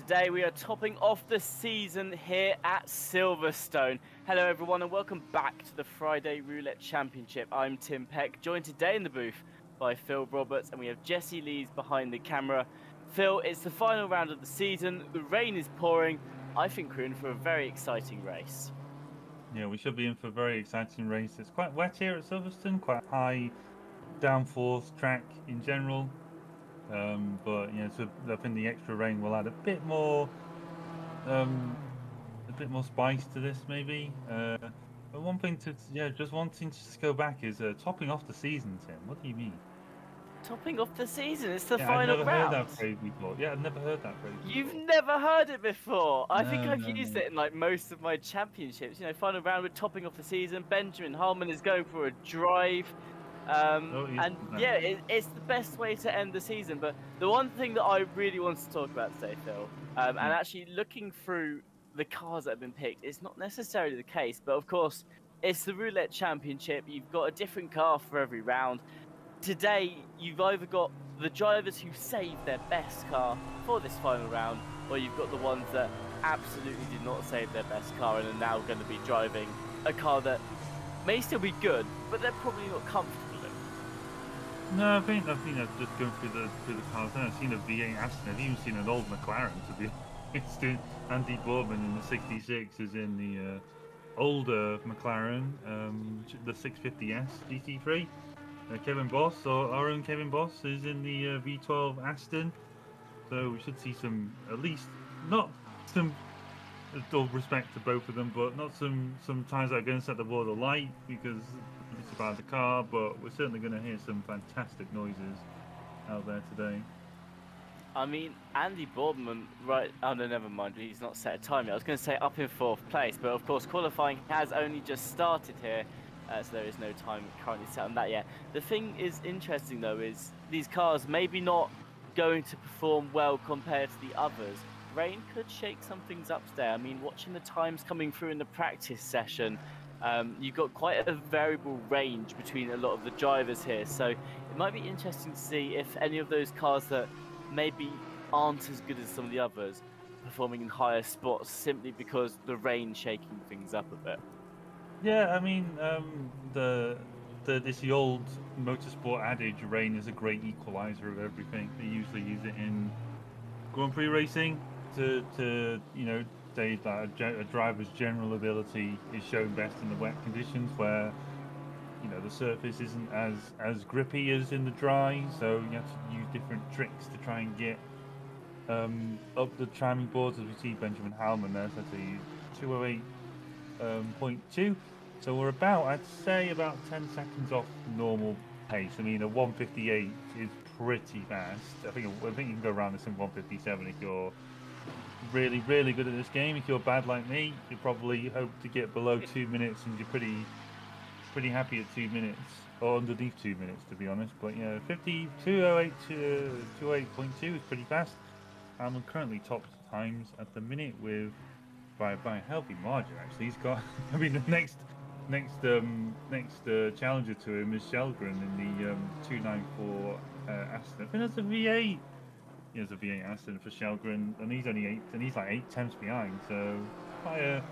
Today we are topping off the season here at Silverstone. Hello everyone and welcome back to the Friday Roulette Championship. I'm Tim Peck, joined today in the booth by Phil Roberts, and we have Jesse Lees behind the camera. Phil, it's the final round of the season, the rain is pouring. I think we're in for a very exciting race. Yeah, we should be in for a very exciting race. It's quite wet here at Silverstone, quite high downforce track in general. But so I think the extra rain will add a bit more spice to this maybe. But one thing just wanting to just go back is topping off the season, Tim. What do you mean? Topping off the season, it's the Yeah, I'd final never heard round. that phrase before. Yeah, I'd never heard that phrase You've before. never heard it before. I think No, I've no, used no. it in like most of my championships. Final round, we're topping off the season. Benjamin Harmon is going for a drive. Oh, yes, And no. yeah, it's the best way to end the season. But the one thing that I really want to talk about today, Phil, and Yeah. actually looking through the cars that have been picked, it's not necessarily the case. But of course, it's the Roulette Championship. You've got a different car for every round. Today, you've either got the drivers who saved their best car for this final round, or you've got the ones that absolutely did not save their best car and are now going to be driving a car that may still be good, but they're probably not comfortable in. No, I think I've just gone through the cars. I've seen a V8 Aston. I've even seen an old McLaren. To be honest, Andy Boardman in the '66 is in the older McLaren, the 650S GT3. Kevin Boss, or our own Kevin Boss, is in the V12 Aston. So we should see some, at least not some, with all respect to both of them, but not some times that are going to set the world alight because it's about the car. But we're certainly going to hear some fantastic noises out there today. I mean, Andy Boardman, right? Oh no, never mind. He's not set a time yet. I was going to say up in fourth place, but of course qualifying has only just started here, so there is no time currently set on that yet. The thing is interesting though is these cars maybe not going to perform well compared to the others. Rain could shake some things up today. I mean, watching the times coming through in the practice session, you've got quite a variable range between a lot of the drivers here, so it might be interesting to see if any of those cars that maybe aren't as good as some of the others performing in higher spots simply because the rain shaking things up a bit. Yeah, I mean, it's the old motorsport adage: rain is a great equalizer of everything. They usually use it in Grand Prix racing to say that a driver's general ability is shown best in the wet conditions where the surface isn't as grippy as in the dry, so you have to use different tricks to try and get up the timing boards, as we see Benjamin Howman there. So that's a 208.2. So we're I'd say about 10 seconds off normal pace. I mean, a 158 is pretty fast. I think you can go around this in 157 if you're really, really good at this game. If you're bad like me, you probably hope to get below 2 minutes, and you're pretty happy at 2 minutes or underneath 2 minutes, to be honest. But yeah, 208 to 208.2 is pretty fast. I'm currently top times at the minute by a healthy margin. Actually, he's got. I mean, the next challenger to him is Shelgren in the 294 Aston. I think that's a V8. He has a V8 Aston for Shelgren, and he's only he's like 8 tenths behind. So quite a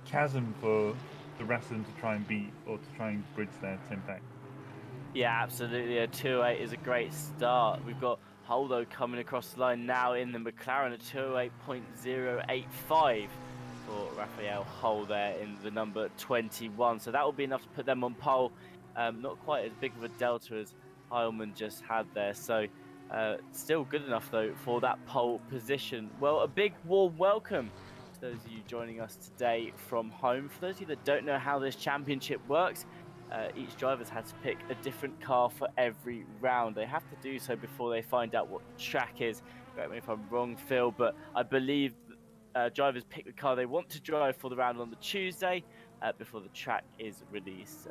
chasm for the rest of them to try and beat or to try and bridge their 10 pack. Yeah, absolutely. A 208 is a great start. We've got Holdo coming across the line now in the McLaren at 208.085 for Raphael Hole there in the number 21. So that will be enough to put them on pole. Not quite as big of a delta as Heilman just had there. So still good enough though for that pole position. Well, a big warm welcome to those of you joining us today from home. For those of you that don't know how this championship works, each driver's had to pick a different car for every round. They have to do so before they find out what the track is. Correct me if I'm wrong, Phil, but I believe drivers pick the car they want to drive for the round on the Tuesday before the track is released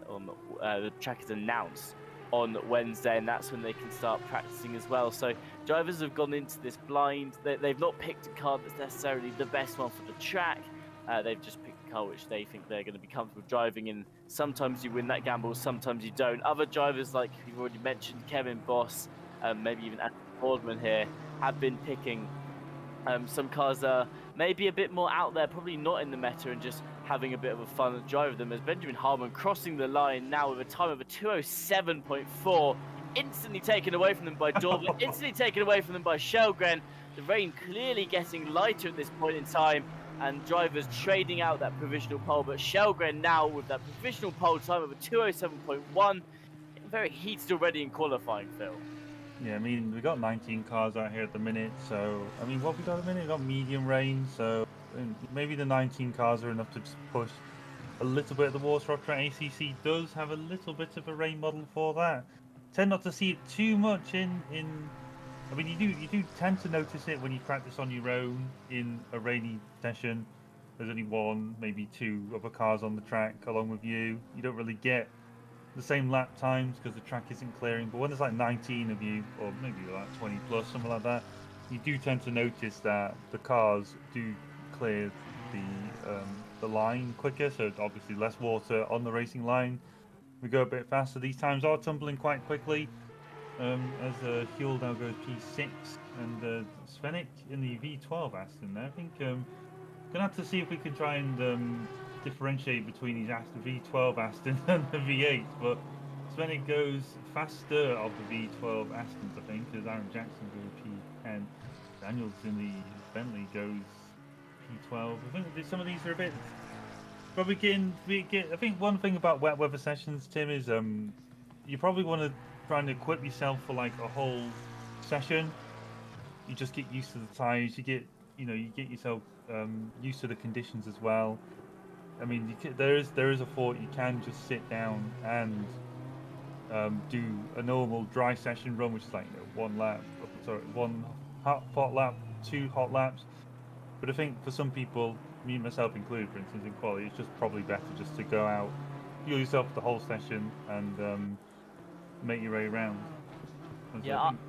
the track is announced on Wednesday, and that's when they can start practicing as well. So drivers have gone into this blind. They've not picked a car that's necessarily the best one for the track. They've just picked a car which they think they're going to be comfortable driving in. Sometimes you win that gamble, sometimes you don't. Other drivers, like you've already mentioned, Kevin Boss, maybe even Andy Boardman here, have been picking Some cars are maybe a bit more out there, probably not in the meta, and just having a bit of a fun drive with them. As Benjamin Harmon crossing the line now with a time of a 2:07.4, instantly taken away from them by Dorber, instantly taken away from them by Shelgren. The rain clearly getting lighter at this point in time, and drivers trading out that provisional pole. But Shelgren now with that provisional pole time of a 2:07.1, getting very heated already in qualifying, Phil. Yeah, I mean, we got 19 cars out here at the minute, so I mean, what we got at the minute? We got medium rain, so maybe the 19 cars are enough to just push a little bit of the water off track. ACC does have a little bit of a rain model for that. Tend not to see it too much in. I mean, you do tend to notice it when you practice on your own in a rainy session. There's only one, maybe two other cars on the track along with you. You don't really get the same lap times because the track isn't clearing. But when there's like 19 of you, or maybe like 20 plus, something like that, you do tend to notice that the cars do clear the line quicker. So obviously less water on the racing line. We go a bit faster. These times are tumbling quite quickly. As Huel now goes P6 and Svenik in the V12 Aston there. I think gonna have to see if we can try and differentiate between these V12 Aston and the V8, but Svenik goes faster of the V12 Astons, I think, as Aaron Jackson goes P10. Daniels in the Bentley goes P12. I think some of these are a bit. Probably I think one thing about wet weather sessions, Tim, is you probably want to try and equip yourself for like a whole session. You just get used to the tires. You get yourself used to the conditions as well. I mean, there is a thought you can just sit down and do a normal dry session run, which is like one hot lap, 2 hot laps. But I think for some people, me myself included, for instance, in quality, it's just probably better just to go out, fuel yourself for the whole session, and make your way around. Yeah, I think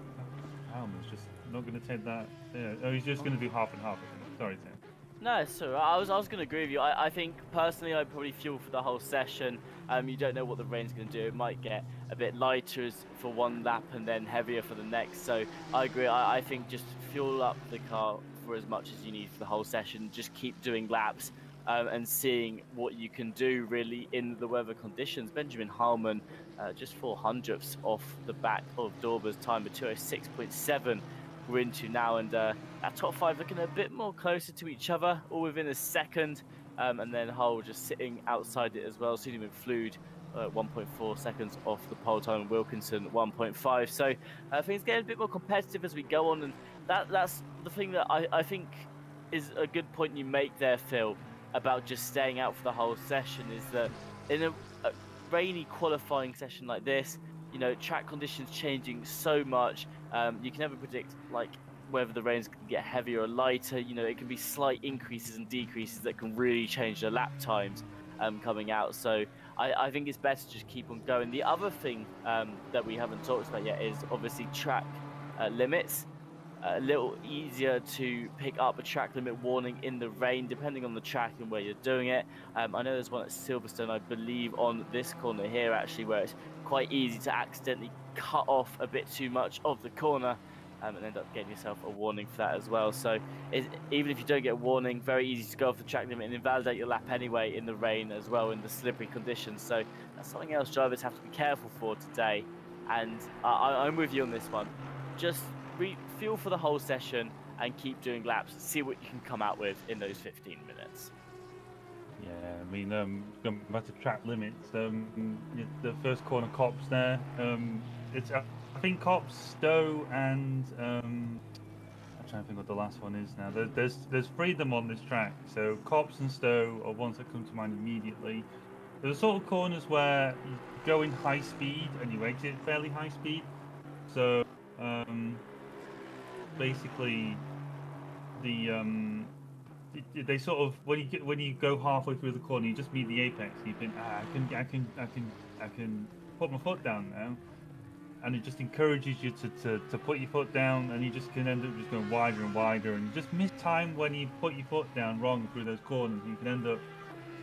Alman's just not going to take that. Yeah, oh, he's just going to do half and half. Sorry, Tim. no, so I was going to agree with you. I think personally I'd probably fuel for the whole session. You don't know what the rain's going to do. It might get a bit lighter for one lap and then heavier for the next. So I agree. I think just fuel up the car for as much as you need for the whole session. Just keep doing laps and seeing what you can do really in the weather conditions. Benjamin Harmon just 400ths off the back of Dorber's time at 2:06.7. We're into now, and that top 5 looking a bit more closer to each other, all within a second, and then Hull just sitting outside it as well. Sitting with Flood 1.4 seconds off the pole time, and Wilkinson 1.5. So things getting a bit more competitive as we go on, and that's the thing that I think is a good point you make there, Phil, about just staying out for the whole session. Is that in a rainy qualifying session like this, track conditions changing so much. You can never predict like whether the rain's going to get heavier or lighter. It can be slight increases and decreases that can really change the lap times coming out. So I think it's best to just keep on going. The other thing that we haven't talked about yet is obviously track limits. A little easier to pick up a track limit warning in the rain, depending on the track and where you're doing it. I know there's one at Silverstone, I believe, on this corner here, actually, where it's quite easy to accidentally cut off a bit too much of the corner and end up getting yourself a warning for that as well. So even if you don't get a warning, very easy to go off the track limit and invalidate your lap anyway in the rain as well, in the slippery conditions. So that's something else drivers have to be careful for today. And I'm with you on this one. Just fuel for the whole session and keep doing laps. See what you can come out with in those 15 minutes. Yeah, I mean, going back to track limits, the first corner Cops there. It's I think Cops, Stowe, and I'm trying to think what the last one is now. There's 3 of them on this track. So Cops and Stowe are ones that come to mind immediately. There's sort of corners where you go in high speed and you exit fairly high speed. So basically they sort of when you go halfway through the corner, you just meet the apex. And you think, I can put my foot down now, and it just encourages you to put your foot down, and you just can end up just going wider and wider, and you just miss time when you put your foot down wrong through those corners. You can end up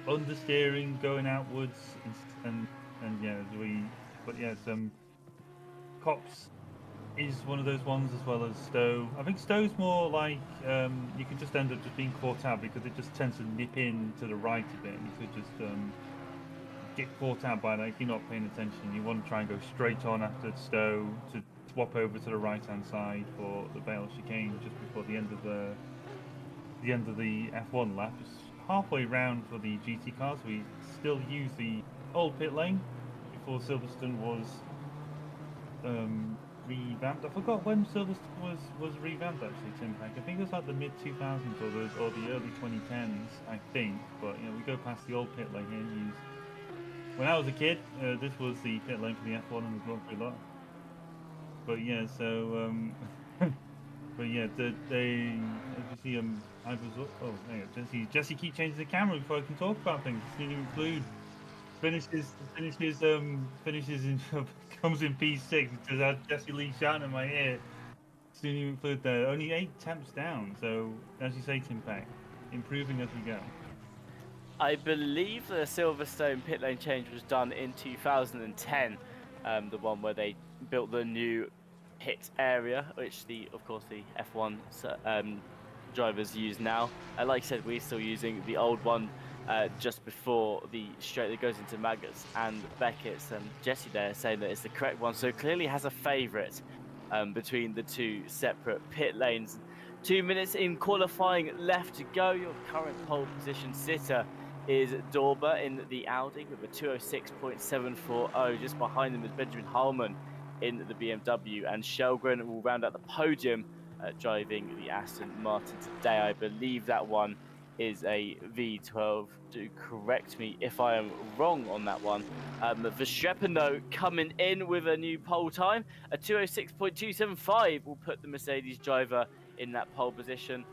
understeering, going outwards, and yeah, some Cops is one of those ones, as well as Stowe. I think Stowe's more like you can just end up just being caught out because it just tends to nip in to the right a bit, and you could just get caught out by that if you're not paying attention. You want to try and go straight on after Stowe to swap over to the right hand side for the Bale chicane just before the end of the F1 lap. Just halfway round for the GT cars, we still use the old pit lane before Silverstone was revamped. I forgot when Silverstone was revamped actually, Tim Pack. I think it was like the mid 2000s or the early 2010s, I think. But you know, we go past the old pit lane here and use. When I was a kid, this was the pit lane for the F1 and we've gone through a lot. But yeah, so but yeah, they as you see I was oh hang on, Jesse keep changing the camera before I can talk about things. It's need to include finishes in comes in P6 because I had Jesse Lee shouting in my ear. Didn't even include there. Only 8 temps down, so as you say, Tim Pack, improving as we go. I believe the Silverstone pit lane change was done in 2010, the one where they built the new pit area, which of course the F1 drivers use now. Like I said, we're still using the old one just before the straight that goes into Maggotts and Beckett's. Jesse there saying that it's the correct one, so clearly has a favourite between the two separate pit lanes. 2 minutes in qualifying left to go. Your current pole position sitter is Dorber in the Audi with a 206.740. Just behind them is Benjamin Harmon in the BMW, and Shelgren will round out the podium driving the Aston Martin today. I believe that one is a V12. Do correct me if I am wrong on that one. Verstappen, though, coming in with a new pole time. A 206.275 will put the Mercedes driver in that pole position.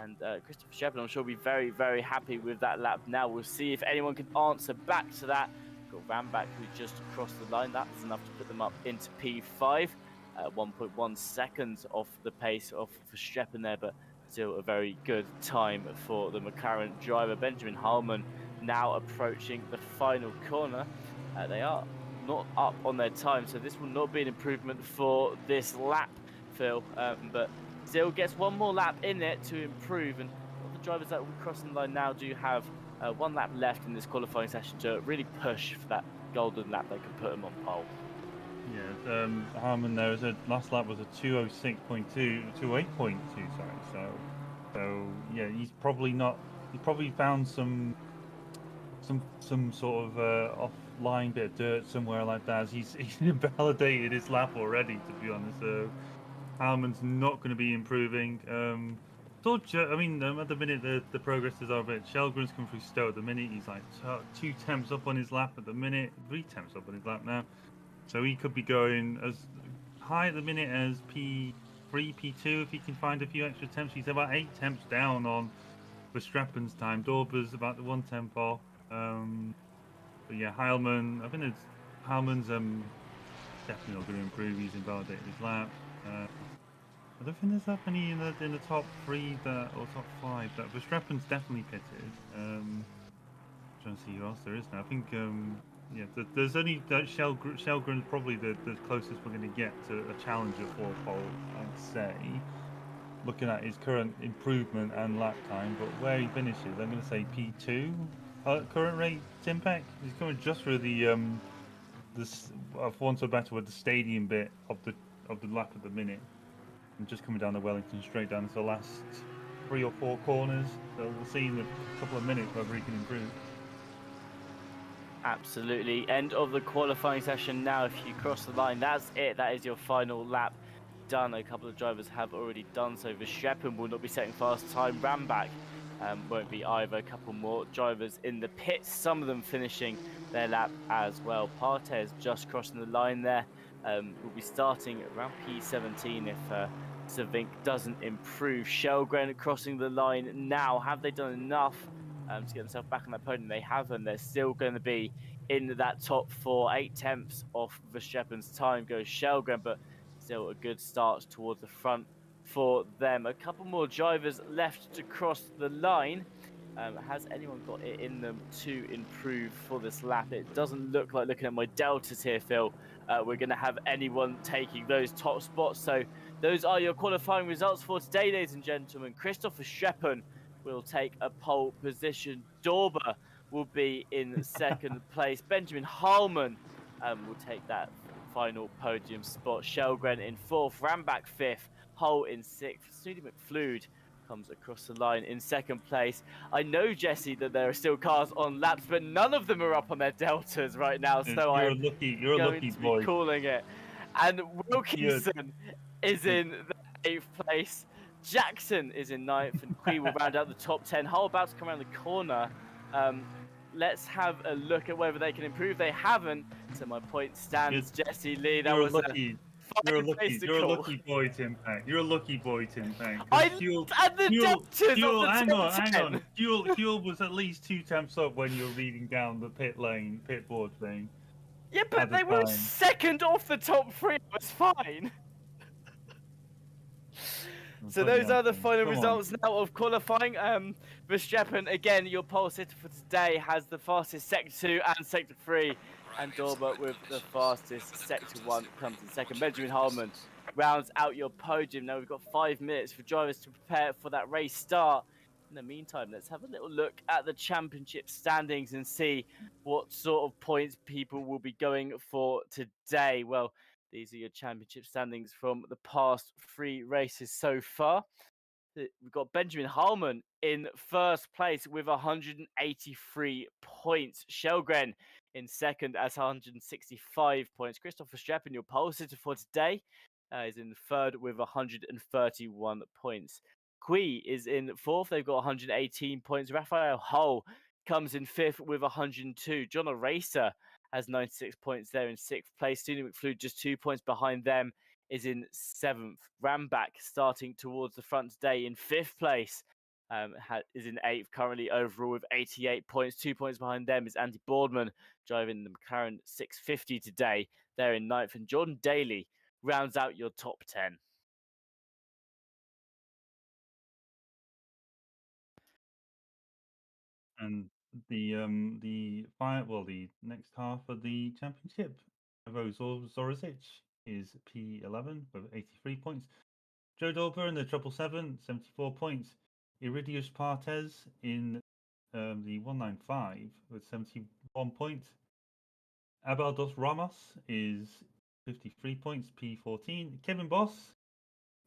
And Christopher Verstappen, I'm sure, will be very, very happy with that lap. Now we'll see if anyone can answer back to that. Got Rambach, who just crossed the line. That's enough to put them up into P5. 1.1 seconds off the pace of Verstappen there, but still a very good time for the McLaren driver. Benjamin Harmon now approaching the final corner. They are not up on their time, so this will not be an improvement for this lap, Phil, but still gets one more lap in it to improve, and all the drivers that will be crossing the line now do have 1 lap left in this qualifying session to really push for that golden lap that can put them on pole. Yeah, Harmon there, last lap was a 206.2, 208.2, sorry. So yeah, he's probably found some sort of offline bit of dirt somewhere like that. He's invalidated his lap already, to be honest. So Harmon's not going to be improving. I mean, at the minute the progresses are a bit. Shelgren's come through Stowe at the minute. He's like 2 temps up on his lap at the minute, 3 temps up on his lap now. So he could be going as high at the minute as P3, P2 if he can find a few extra temps. He's about 8 temps down on Verstappen's time. Dorber's about the 1 temp off. But yeah, Heilmann, I think Heilmann's definitely not going to improve. He's invalidated his lap. I don't think there's that many in the top 3 or top 5. That Verstappen's definitely pitted. Trying to see who else there is now. I think yeah, there's only Shelgren's probably the closest we're going to get to a challenger for pole, I'd say. Looking at his current improvement and lap time, but where he finishes, I'm going to say P2 current rate. Tim Pack, he's coming just through the this for want of a better word, the stadium bit of the lap at the minute, and just coming down the Wellington straight down to the last 3 or 4 corners. So we'll see in a couple of minutes whether he can improve. Absolutely. End of the qualifying session now. If you cross the line, that's it. That is your final lap done. A couple of drivers have already done so. Verstappen will not be setting fast time. Rambach won't be either. A couple more drivers in the pits, some of them finishing their lap as well. Partez just crossing the line there. Will be starting around P17 if Savink doesn't improve. Shelgren crossing the line now. Have they done enough to get themselves back on that podium? They haven't. They're still going to be in that top 4. 8 tenths off Verstappen's time goes Shelgren, but still a good start towards the front for them. A couple more drivers left to cross the line. Has anyone got it in them to improve for this lap? It doesn't look like, looking at my deltas here, Phil, we're going to have anyone taking those top spots. So those are your qualifying results for today, ladies and gentlemen. Christopher Sheppen will take a pole position. Dorber will be in second place. Benjamin Harman will take that final podium spot. Shelgren in fourth. Rambach fifth. Hull in sixth. Snooty McFlude comes across the line in second place. I know, Jesse, that there are still cars on laps, but none of them are up on their deltas right now, so You're I'm you're a going lucky to be boy. calling it. And Wilkinson is in the 8th place. Jackson is in 9th, and Quee will round out the top 10. Hull about to come around the corner. Let's have a look at whether they can improve. They haven't, so my point stands. Jesse Lee, that was You're a lucky boy, Tim Pack. You're a lucky boy, Tim Pack. I and the deltas on the hang on. Fuel was at least 2 temps up when you were reading down the pit board thing. Yeah, but they were second off the top 3. It was fine. So those are the final results now of qualifying. Verstappen, again, your pole sitter for today, has the fastest Sector 2 and Sector 3. And Dorber with the fastest Sector 1 comes in second. Benjamin Harman rounds out your podium. Now we've got 5 minutes for drivers to prepare for that race start. In the meantime, let's have a little look at the championship standings and see what sort of points people will be going for today. Well, these are your championship standings from the past 3 races so far. We've got Benjamin Harman in first place with 183 points. Shelgren in second at 165 points. Christopher Streppen, your pole sitter for today, is in third with 131 points. Quee is in fourth. They've got 118 points. Raphael Hull comes in fifth with 102. John Aracer has 96 points there in sixth place. Suni McFlude just 2 points behind them is in seventh. Rambach starting towards the front today in fifth place. Is in eighth currently overall with 88 points. 2 points behind them is Andy Boardman driving the McLaren 650 today. They're in ninth. And Jordan Daly rounds out your top 10. And the next half of the championship, Zorizic is P11 with 83 points. Joe Dorber in the 777, 74 points. Iridius Partes in the 195 with 71 points. Abel dos Ramos is 53 points, P14. Kevin Boss,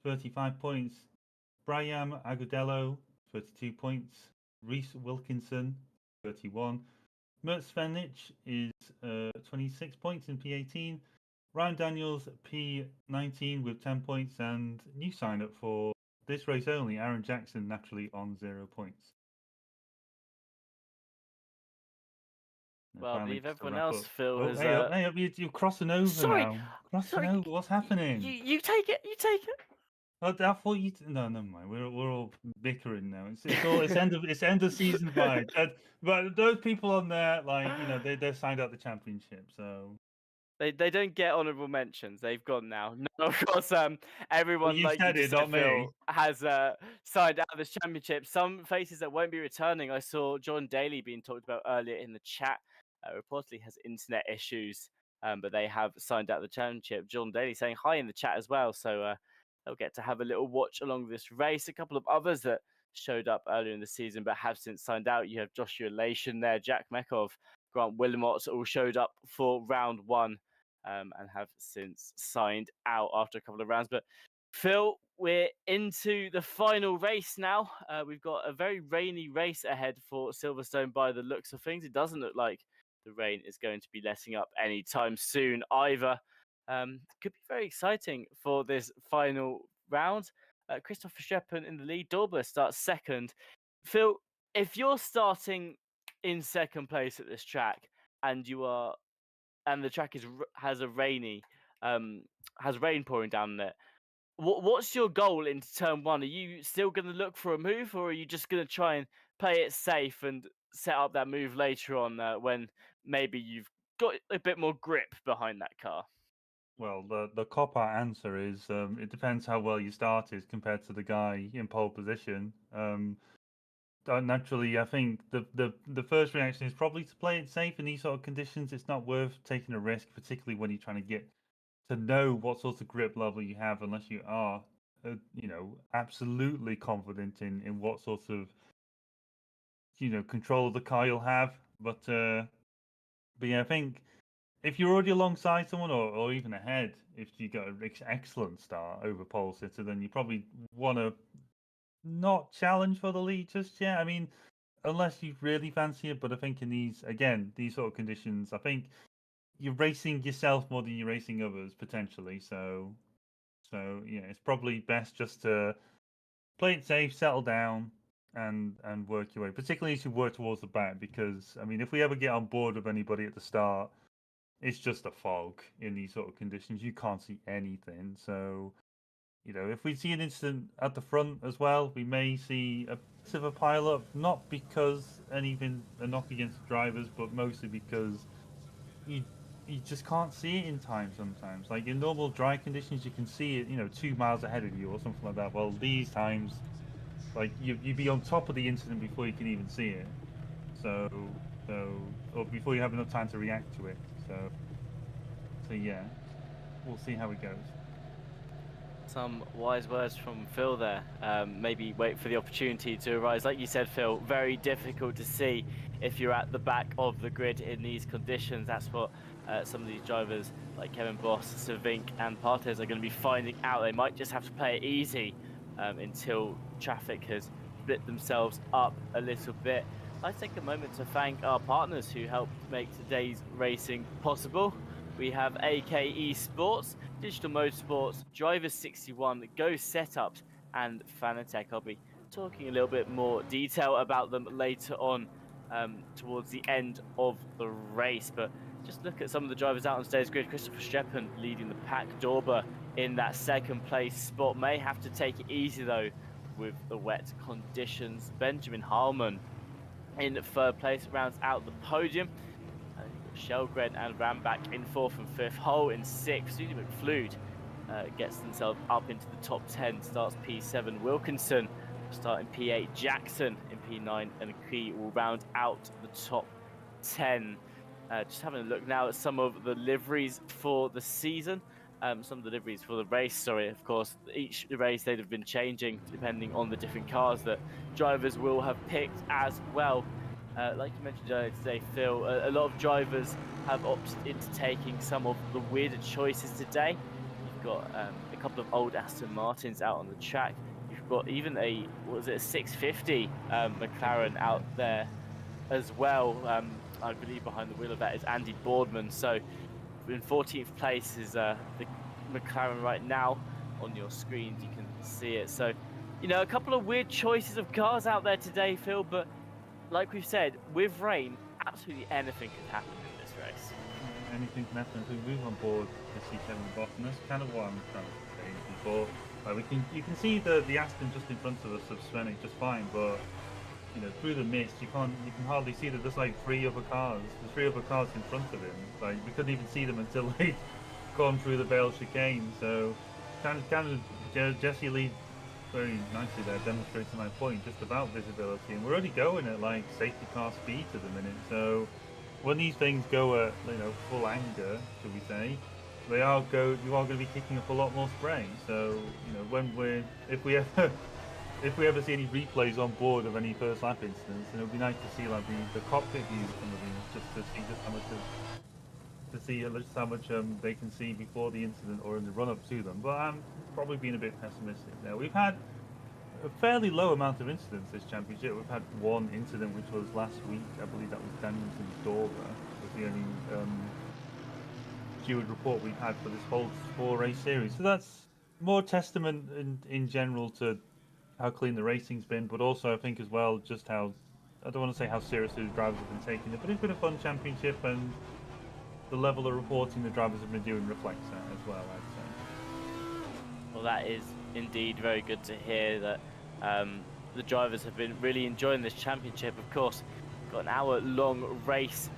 35 points. Brian Agudelo, 32 points. Reese Wilkinson, 31. Mert Svenich is 26 points in P18. Ryan Daniels, P19 with 10 points. And new sign up for this race only, Aaron Jackson, naturally on 0 points. Well, I believe everyone else, Phil, has... you're crossing over now. Crossing over. What's happening? You take it. You take it. I thought you. No, never mind. We're all bickering now. It's end of season 5. But those people on there, they've signed out the championship, so they don't get honourable mentions. They've gone now. No, of course. Everyone like you said, Phil, has signed out of this championship. Some faces that won't be returning. I saw John Daly being talked about earlier in the chat. Reportedly has internet issues, but they have signed out the championship. John Daly saying hi in the chat as well. So they'll get to have a little watch along this race. A couple of others that showed up earlier in the season but have since signed out. You have Joshua Lation there, Jack Mekov, Grant Wilmot all showed up for round 1 and have since signed out after a couple of rounds. But Phil, we're into the final race now. We've got a very rainy race ahead for Silverstone by the looks of things. It doesn't look like the rain is going to be letting up anytime soon either. Could be very exciting for this final round. Christopher Streppen in the lead. Dorber starts second. Phil, if you're starting in second place at this track and the track has rain pouring down it, what's your goal into turn 1? Are you still going to look for a move, or are you just going to try and play it safe and set up that move later on when maybe you've got a bit more grip behind that car? Well, the cop-out answer is it depends how well you started compared to the guy in pole position. naturally, I think the first reaction is probably to play it safe in these sort of conditions. It's not worth taking a risk, particularly when you're trying to get to know what sort of grip level you have, unless you are, absolutely confident in what sort of control of the car you'll have. But yeah, I think if you're already alongside someone or even ahead, if you got an excellent start over pole sitter, then you probably want to not challenge for the lead just yet. I mean, unless you really fancy it. But I think in these sort of conditions, I think you're racing yourself more than you're racing others potentially. So yeah, it's probably best just to play it safe, settle down, and work your way. Particularly as you work towards the back, because I mean, if we ever get on board with anybody at the start, it's just a fog in these sort of conditions. You can't see anything. So if we see an incident at the front as well, we may see a bit of a pile up, not because anything a knock against the drivers, but mostly because you you just can't see it in time sometimes. Like in normal dry conditions, you can see it, 2 miles ahead of you or something like that. Well, these times, like you'd be on top of the incident before you can even see it. So so or before you have enough time to react to it. So yeah, we'll see how it goes. Some wise words from Phil there. Maybe wait for the opportunity to arise. Like you said, Phil, very difficult to see if you're at the back of the grid in these conditions. That's what some of these drivers like Kevin Boss, Savink and Partes are going to be finding out. They might just have to play it easy until traffic has split themselves up a little bit. Let's take a moment to thank our partners who helped make today's racing possible. We have AKE Sports, Digital Motorsports, Drivers 61, Go Setups, and Fanatec. I'll be talking a little bit more detail about them later on towards the end of the race. But just look at some of the drivers out on today's grid. Christopher Streppen leading the pack. Dorber in that second place spot. May have to take it easy though with the wet conditions. Benjamin Harmon in third place rounds out the podium. Shelgren and Rambach in fourth and fifth. Hull in sixth. Sudi McFlood gets themselves up into the top 10. Starts P7. Wilkinson starting P8. Jackson in P9. And Key will round out the top 10. Just having a look now at some of the liveries for the season. Some of the liveries for the race, sorry, of course. Each race they'd have been changing depending on the different cars that drivers will have picked as well. Like you mentioned earlier today, Phil, a lot of drivers have opted into taking some of the weirder choices today. You've got a couple of old Aston Martins out on the track. You've got even a 650 McLaren out there as well. I believe behind the wheel of that is Andy Boardman. So in 14th place is the McLaren right now. On your screens, you can see it. So, a couple of weird choices of cars out there today, Phil, but like we've said, with rain, absolutely anything could happen in this race. Anything can happen if we move on board to see Kevin Boss, and that's kind of what I'm trying to say before. You can see the Aston just in front of us of Svenik just fine, but through the mist you can hardly see that there's like three other cars in front of him. Like we couldn't even see them until they'd gone through the Vale chicane. So kind of Jesse Lee very nicely there demonstrating my point just about visibility, and we're only going at like safety car speed at the minute. So when these things go at full anger, should we say, you are going to be kicking up a lot more spray. So if we ever see any replays on board of any first lap incidents, then it would be nice to see like the cockpit views of some of these, just to see just how much they can see before the incident or in the run up to them. But I'm probably being a bit pessimistic now. We've had a fairly low amount of incidents this championship. We've had one incident, which was last week. I believe that was Danielson's Dover. Was the only steward report we've had for this whole 4-race series. So that's more testament in general to how clean the racing's been, but also I think as well just how, I don't want to say how seriously the drivers have been taking it, but it's been a fun championship, and the level of reporting the drivers have been doing reflects that as well, I'd say. Well, that is indeed very good to hear that the drivers have been really enjoying this championship. Of course, we've got an hour-long race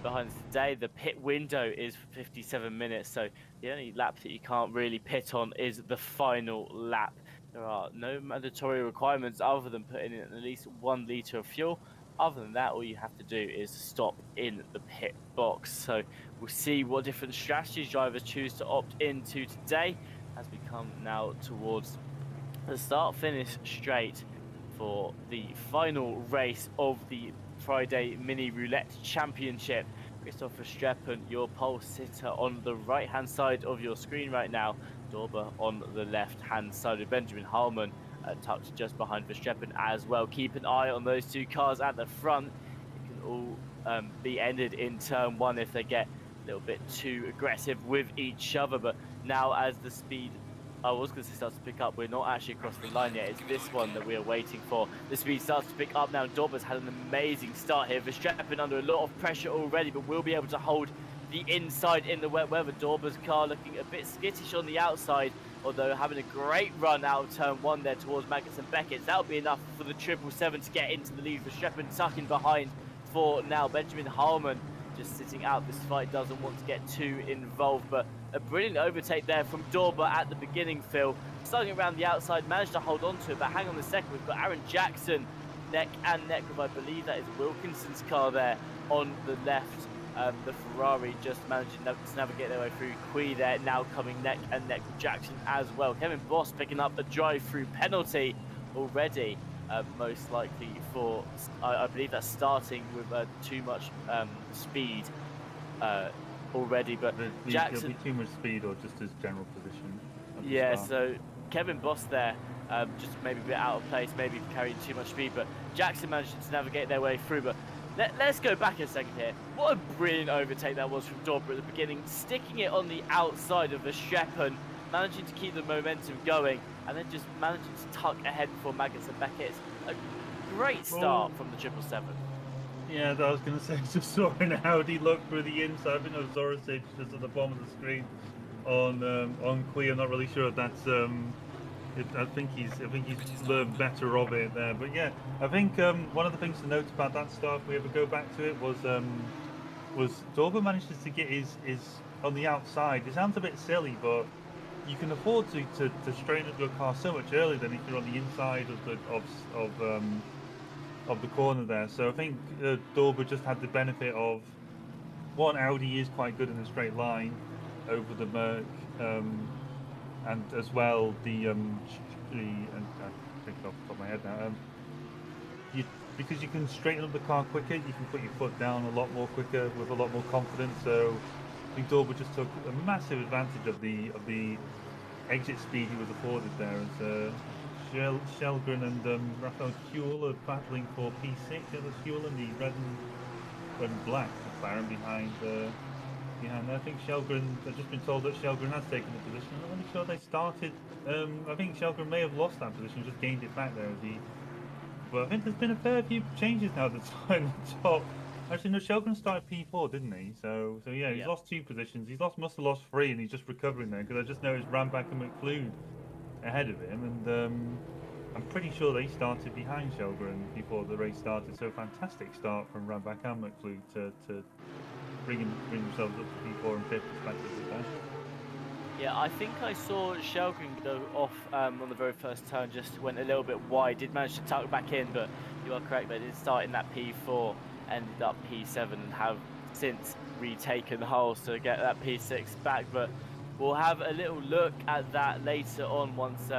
behind us today. The pit window is 57 minutes, so the only lap that you can't really pit on is the final lap. There are no mandatory requirements other than putting in at least 1 litre of fuel. Other than that, all you have to do is stop in the pit box. So we'll see what different strategies drivers choose to opt into today as we come now towards the start-finish straight for the final race of the Friday Mini Roulette Championship. Christopher Streppen, your pole sitter on the right-hand side of your screen right now. Dorber on the left-hand side with Benjamin Harmon tucked just behind Verstappen as well. Keep an eye on those two cars at the front. It can all be ended in turn one if they get a little bit too aggressive with each other. But now as the speed, I was going to say starts to pick up, we're not actually across the line yet. It's this one that we are waiting for. The speed starts to pick up now. Dorber's had an amazing start here. Verstappen under a lot of pressure already, but will be able to hold the inside in the wet weather. Dorber's car looking a bit skittish on the outside, although having a great run out of turn one there towards Magnussen and Beckett. That'll be enough for the 777 to get into the lead. Verstappen tucking behind for now. Benjamin Harmon just sitting out this fight, doesn't want to get too involved, but a brilliant overtake there from Dorber at the beginning, Phil. Starting around the outside, managed to hold on to it, but hang on a second, we've got Aaron Jackson neck and neck with, I believe that is Wilkinson's car there on the left. The Ferrari just managing to navigate their way through. Kui there now coming neck and neck with Jackson as well. Kevin Boss picking up a drive-through penalty already, most likely for, I believe that's starting with too much speed already, but Jackson... It'll be too much speed or just his general position. Yeah, so Kevin Boss there, just maybe a bit out of place, maybe carrying too much speed, but Jackson managing to navigate their way through. But let's go back a second here. What a brilliant overtake that was from Dorber at the beginning, sticking it on the outside of Verstappen, managing to keep the momentum going, and then just managing to tuck ahead before Magnussen and Beckett. A great start from the 777. Yeah, I was going to say, just saw an Audi look through the inside. I think it was Zoricic just at the bottom of the screen on Kui. I'm not really sure if that's I think he's learned better of it there. But yeah, I think one of the things to note about that start, if we ever go back to it, was Dorber manages to get his on the outside. It sounds a bit silly, but you can afford to straighten up your car so much earlier than if you're on the inside of the corner there. So I think Dorber just had the benefit of, one, Audi is quite good in a straight line over the Merc, and as well and I think off the top of my head now, because you can straighten up the car quicker, you can put your foot down a lot more quicker with a lot more confidence. So I think Dorber just took a massive advantage of the exit speed he was afforded there. As Shelgren and Raphael Kuhl are battling for P6. It was Kuhl and the red and black McLaren behind there. I think Shelgren, I've just been told that Shelgren has taken the position. I'm not really sure they started. I think Shelgren may have lost that position, just gained it back there as he. But I think there's been a fair few changes now that's in the top. Actually, no, Shelgren started P4, didn't he? So yeah, he's lost 2 positions. Must have lost 3, and he's just recovering there, because I just noticed Ramback and McFlew ahead of him, and I'm pretty sure they started behind Shelgren before the race started. So fantastic start from Ramback and McFlew to bring themselves up to P4 and 5th respectively. Yeah, I think I saw Shelgren go off on the very first turn, just went a little bit wide, did manage to tuck back in, but you are correct, they did start in that P4, ended up P7 and have since retaken the holes to get that P6 back. But we'll have a little look at that later on once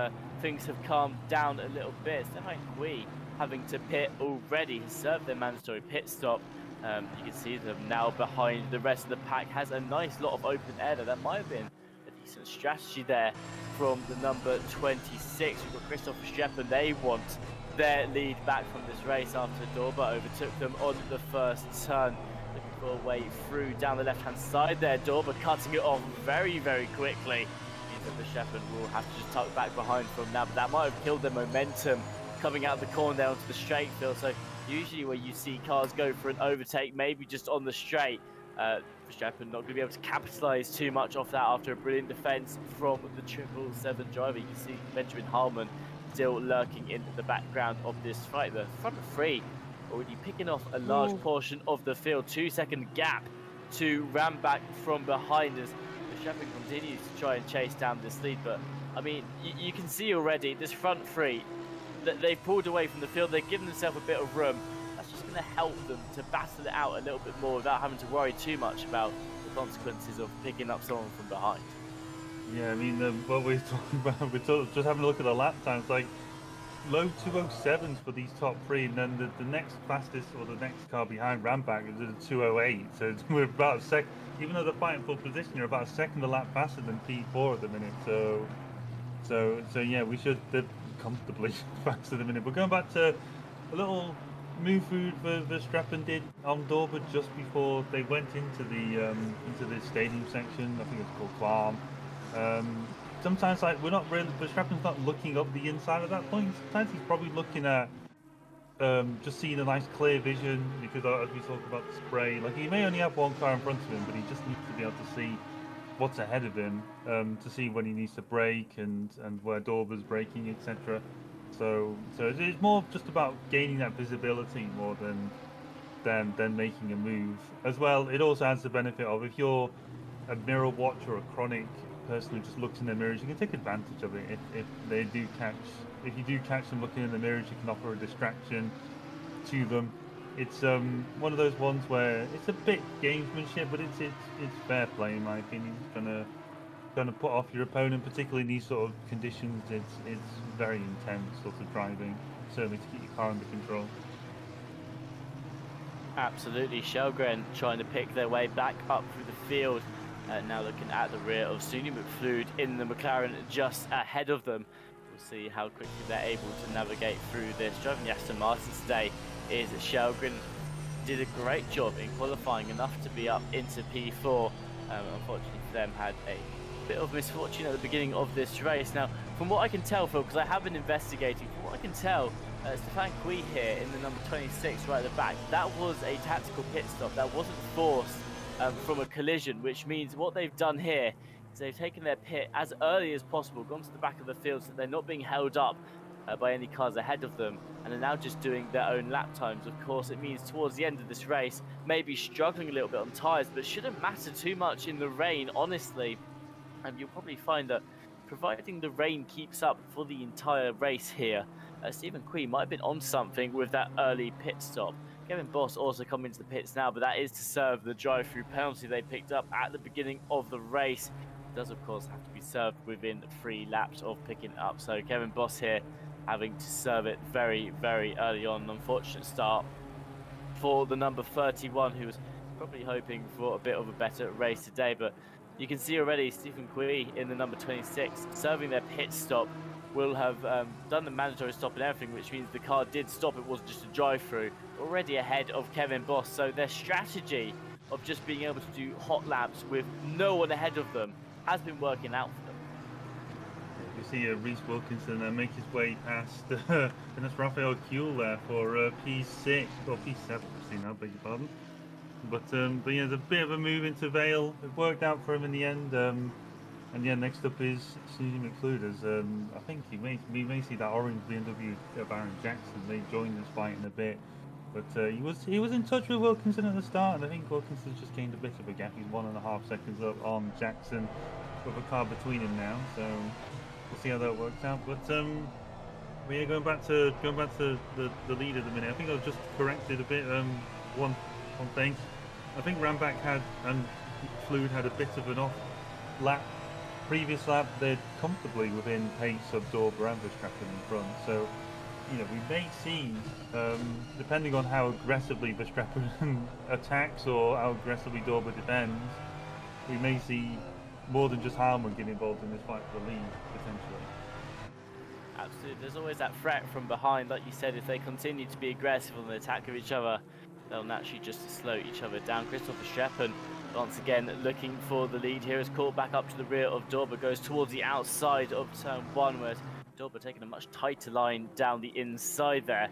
things have calmed down a little bit. Stefan Kui having to pit already, has served their mandatory pit stop. You can see them now behind the rest of the pack, has a nice lot of open air there. That might have been a decent strategy there from the number 26. We've got Christopher Streppen. They want their lead back from this race after Dorber overtook them on the first turn. Looking for a way through down the left-hand side there. Dorber cutting it off very, very quickly. Means that Verstappen will have to just tuck back behind from now, but that might have killed their momentum coming out of the corner there onto the straight field. So usually where you see cars go for an overtake, maybe just on the straight, Verstappen not going to be able to capitalise too much off that after a brilliant defence from the 777 driver. You can see Benjamin Harmon still lurking in the background of this fight. The front 3 already picking off a large portion of the field. 2-second gap to Ramback from behind as Verstappen continues to try and chase down this lead, but I mean, you can see already this front three that they've pulled away from the field. They've given themselves a bit of room. That's just going to help them to battle it out a little bit more without having to worry too much about the consequences of picking up someone from behind. Yeah, I mean, what we're talking about, just having a look at the lap times, like low 207s for these top three, and then the next fastest or the next car behind Ramback is a 208. So we're about a sec. Even though they're fighting for position, you're about a second a lap faster than P4 at the minute. So yeah, we should comfortably faster at the minute. But going back to a little move food for Verstappen did on Dorber just before they went into the stadium section. I think it's called Farm. Sometimes like we're not really, Verstappen's not looking up the inside at that point. Sometimes he's probably looking at just seeing a nice clear vision, because as we talk about the spray, like he may only have one car in front of him, but he just needs to be able to see what's ahead of him, to see when he needs to brake and where Dorber's braking, etc. So it's more just about gaining that visibility more than making a move. As well, it also has the benefit of, if you're a mirror watcher or a chronic person who just looks in the mirrors, you can take advantage of it. If you do catch them looking in the mirrors, you can offer a distraction to them. It's one of those ones where it's a bit gamesmanship, but it's fair play in my opinion. Gonna put off your opponent, particularly in these sort of conditions. It's very intense sort of driving, certainly to keep your car under control. Absolutely, Shelgren trying to pick their way back up through the field. Now looking at the rear of Suni McFlude in the McLaren just ahead of them. We'll see how quickly they're able to navigate through this. Driving the Aston Martin today is Shelgren. Did a great job in qualifying, enough to be up into P4. Unfortunately for them, had a bit of misfortune at the beginning of this race. Now, from what I can tell, Phil, because I have been investigating, from what I can tell, Stefan Kui here in the number 26 right at the back, that was a tactical pit stop. That wasn't forced from a collision, which means what they've done here is they've taken their pit as early as possible, gone to the back of the field so they're not being held up by any cars ahead of them, and are now just doing their own lap times. Of course, it means towards the end of this race, maybe struggling a little bit on tyres, but shouldn't matter too much in the rain, honestly. And you'll probably find that providing the rain keeps up for the entire race here, Stephen Queen might have been on something with that early pit stop. Kevin Boss also coming into the pits now, but that is to serve the drive-through penalty they picked up at the beginning of the race. It does, of course, have to be served within 3 laps of picking it up. So Kevin Boss here having to serve it very, very early on. An unfortunate start for the number 31, who was probably hoping for a bit of a better race today. But you can see already Stephen Kui in the number 26 serving their pit stop will have done the mandatory stop and everything, which means the car did stop. It wasn't just a drive-through, already ahead of Kevin Boss. So their strategy of just being able to do hot laps with no one ahead of them has been working out for them. You see Reece Wilkinson make his way past, and that's Raphael Kuehl there for P6 or P7. Actually, now, beg your pardon. But yeah, there's a bit of a move into Vale. It worked out for him in the end. And yeah, next up is Susie McFlude. As I think we may see that orange BMW of Aaron Jackson. They joined this fight in a bit, but he was in touch with Wilkinson at the start, and I think Wilkinson's just gained a bit of a gap. He's 1.5 seconds up on Jackson, with a car between him now. So we'll see how that works out. But yeah, going back to the lead at the minute. I think I've just corrected a bit. One thing. I think Ramback and Flood had a bit of an off lap. Previous lap, they're comfortably within pace of Dorber and Verstappen in front. So, you know, we may see, depending on how aggressively Verstappen attacks or how aggressively Dorber defends, we may see more than just Harman get involved in this fight for the lead, potentially. Absolutely. There's always that threat from behind. Like you said, if they continue to be aggressive on the attack of each other, they'll naturally just slow each other down. Christopher Streppen, once again, looking for the lead here, is caught back up to the rear of Dorber, goes towards the outside of turn 1, whereas Dorber taking a much tighter line down the inside there.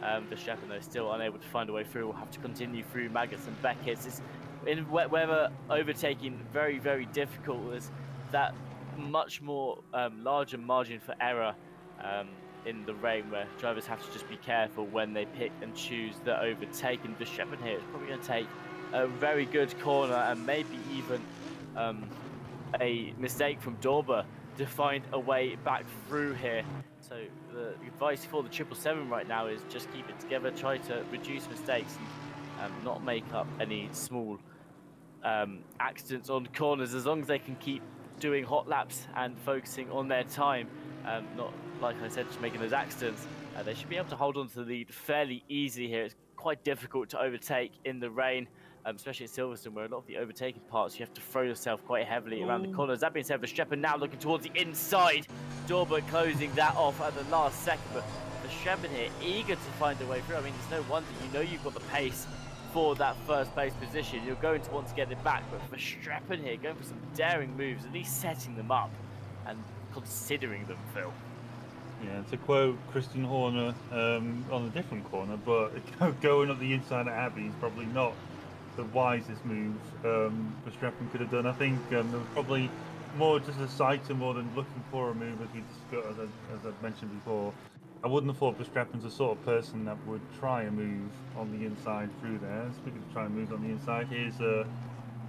Verstappen, though, still unable to find a way through. Will have to continue through Maggots and Beckett. It's in wet weather, overtaking very, very difficult. There's that much more larger margin for error in the rain, where drivers have to just be careful when they pick and choose the overtake. And Verstappen here is probably going to take a very good corner and maybe even a mistake from Dorber to find a way back through here. So the advice for the 777 right now is just keep it together, try to reduce mistakes and not make up any small accidents on corners, as long as they can keep doing hot laps and focusing on their time, not, like I said, just making those accidents. They should be able to hold on to the lead fairly easy here. It's quite difficult to overtake in the rain, especially at Silverstone, where a lot of the overtaking parts you have to throw yourself quite heavily around the corners. That being said, Verstappen now looking towards the inside. Dorber closing that off at the last second, but Verstappen here eager to find a way through. I mean, it's no wonder, you know you've got the pace for that first place position. You're going to want to get it back, but Verstappen here going for some daring moves, at least setting them up and considering them, Phil. Yeah, to quote Christian Horner on a different corner, but going up the inside at Abbey is probably not the wisest move Verstappen could have done. I think there was probably more just a sighter more than looking for a move, as we discussed, as I've mentioned before. I wouldn't have thought Verstappen's the sort of person that would try a move on the inside through there. Speaking of trying moves on the inside, here's